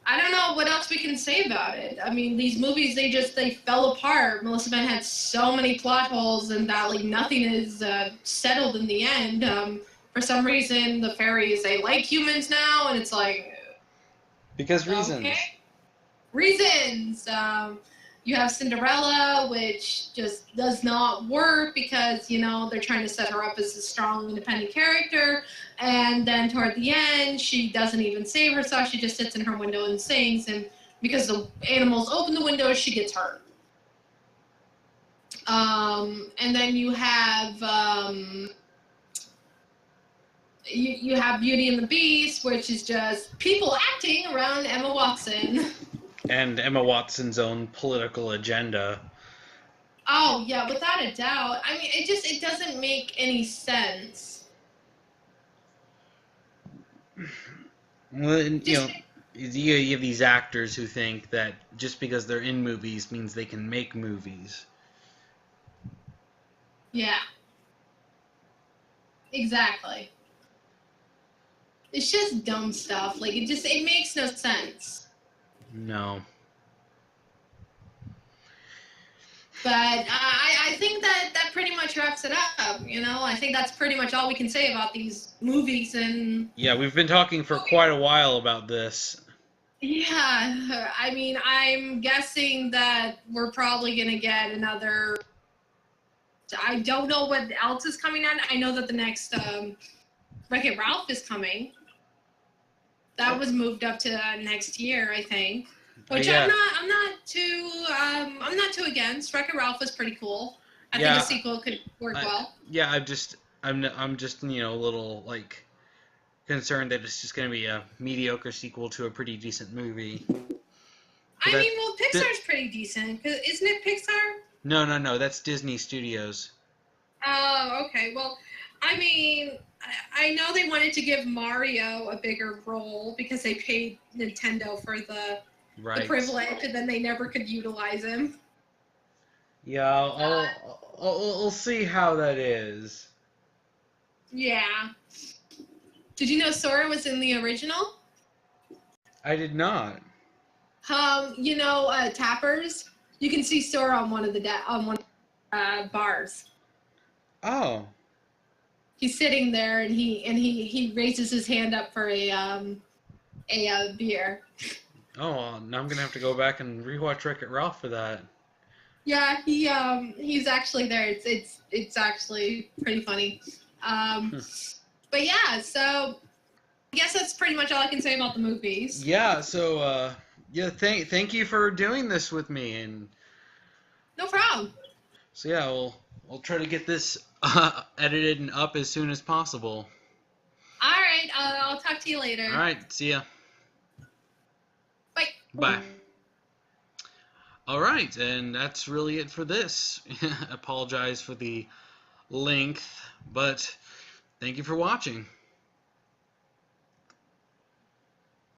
I don't know what else we can say about it. I mean, these movies, they fell apart. Maleficent had so many plot holes, and that, like, nothing is settled in the end. For some reason, the fairies, they like humans now, and it's like... Because reasons. Okay. Reasons! You have Cinderella, which just does not work because, they're trying to set her up as a strong, independent character. And then toward the end, she doesn't even save herself. She just sits in her window and sings. And because the animals open the window, she gets hurt. And then you have... You have Beauty and the Beast, which is just people acting around Emma Watson. And Emma Watson's own political agenda. Oh, yeah, without a doubt. I mean, it doesn't make any sense. Well, you have these actors who think that just because they're in movies means they can make movies. Yeah. Exactly. It's just dumb stuff. Like, it makes no sense. No. But I think that pretty much wraps it up. I think that's pretty much all we can say about these movies. And yeah, we've been talking for quite a while about this. Yeah, I mean, I'm guessing that we're probably gonna get another. I don't know what else is coming on. I know that the next Wreck-It Ralph is coming. That was moved up to next year, I think. Which yeah. I'm not too against. Wreck-It Ralph was pretty cool. I think a sequel could work well. Yeah, I'm just a little, like, concerned that it's just going to be a mediocre sequel to a pretty decent movie. I mean, well, Pixar's pretty decent. Isn't it Pixar? No, that's Disney Studios. Oh, okay. Well, I mean, I know they wanted to give Mario a bigger role because they paid Nintendo for the privilege, and then they never could utilize him. Yeah, I'll see how that is. Yeah. Did you know Sora was in the original? I did not. Tappers. You can see Sora on one of the bars. Oh. He's sitting there, and he raises his hand up for a beer. Oh, well, now I'm gonna have to go back and rewatch Wreck-It Ralph for that. Yeah, he's actually there. It's actually pretty funny. But yeah, so I guess that's pretty much all I can say about the movies. Yeah. So thank you for doing this with me, and no problem. So yeah, we'll try to get this edited and up as soon as possible. All right, I'll talk to you later. All right, see ya. Bye. Bye. All right, and that's really it for this. Apologize for the length, but thank you for watching.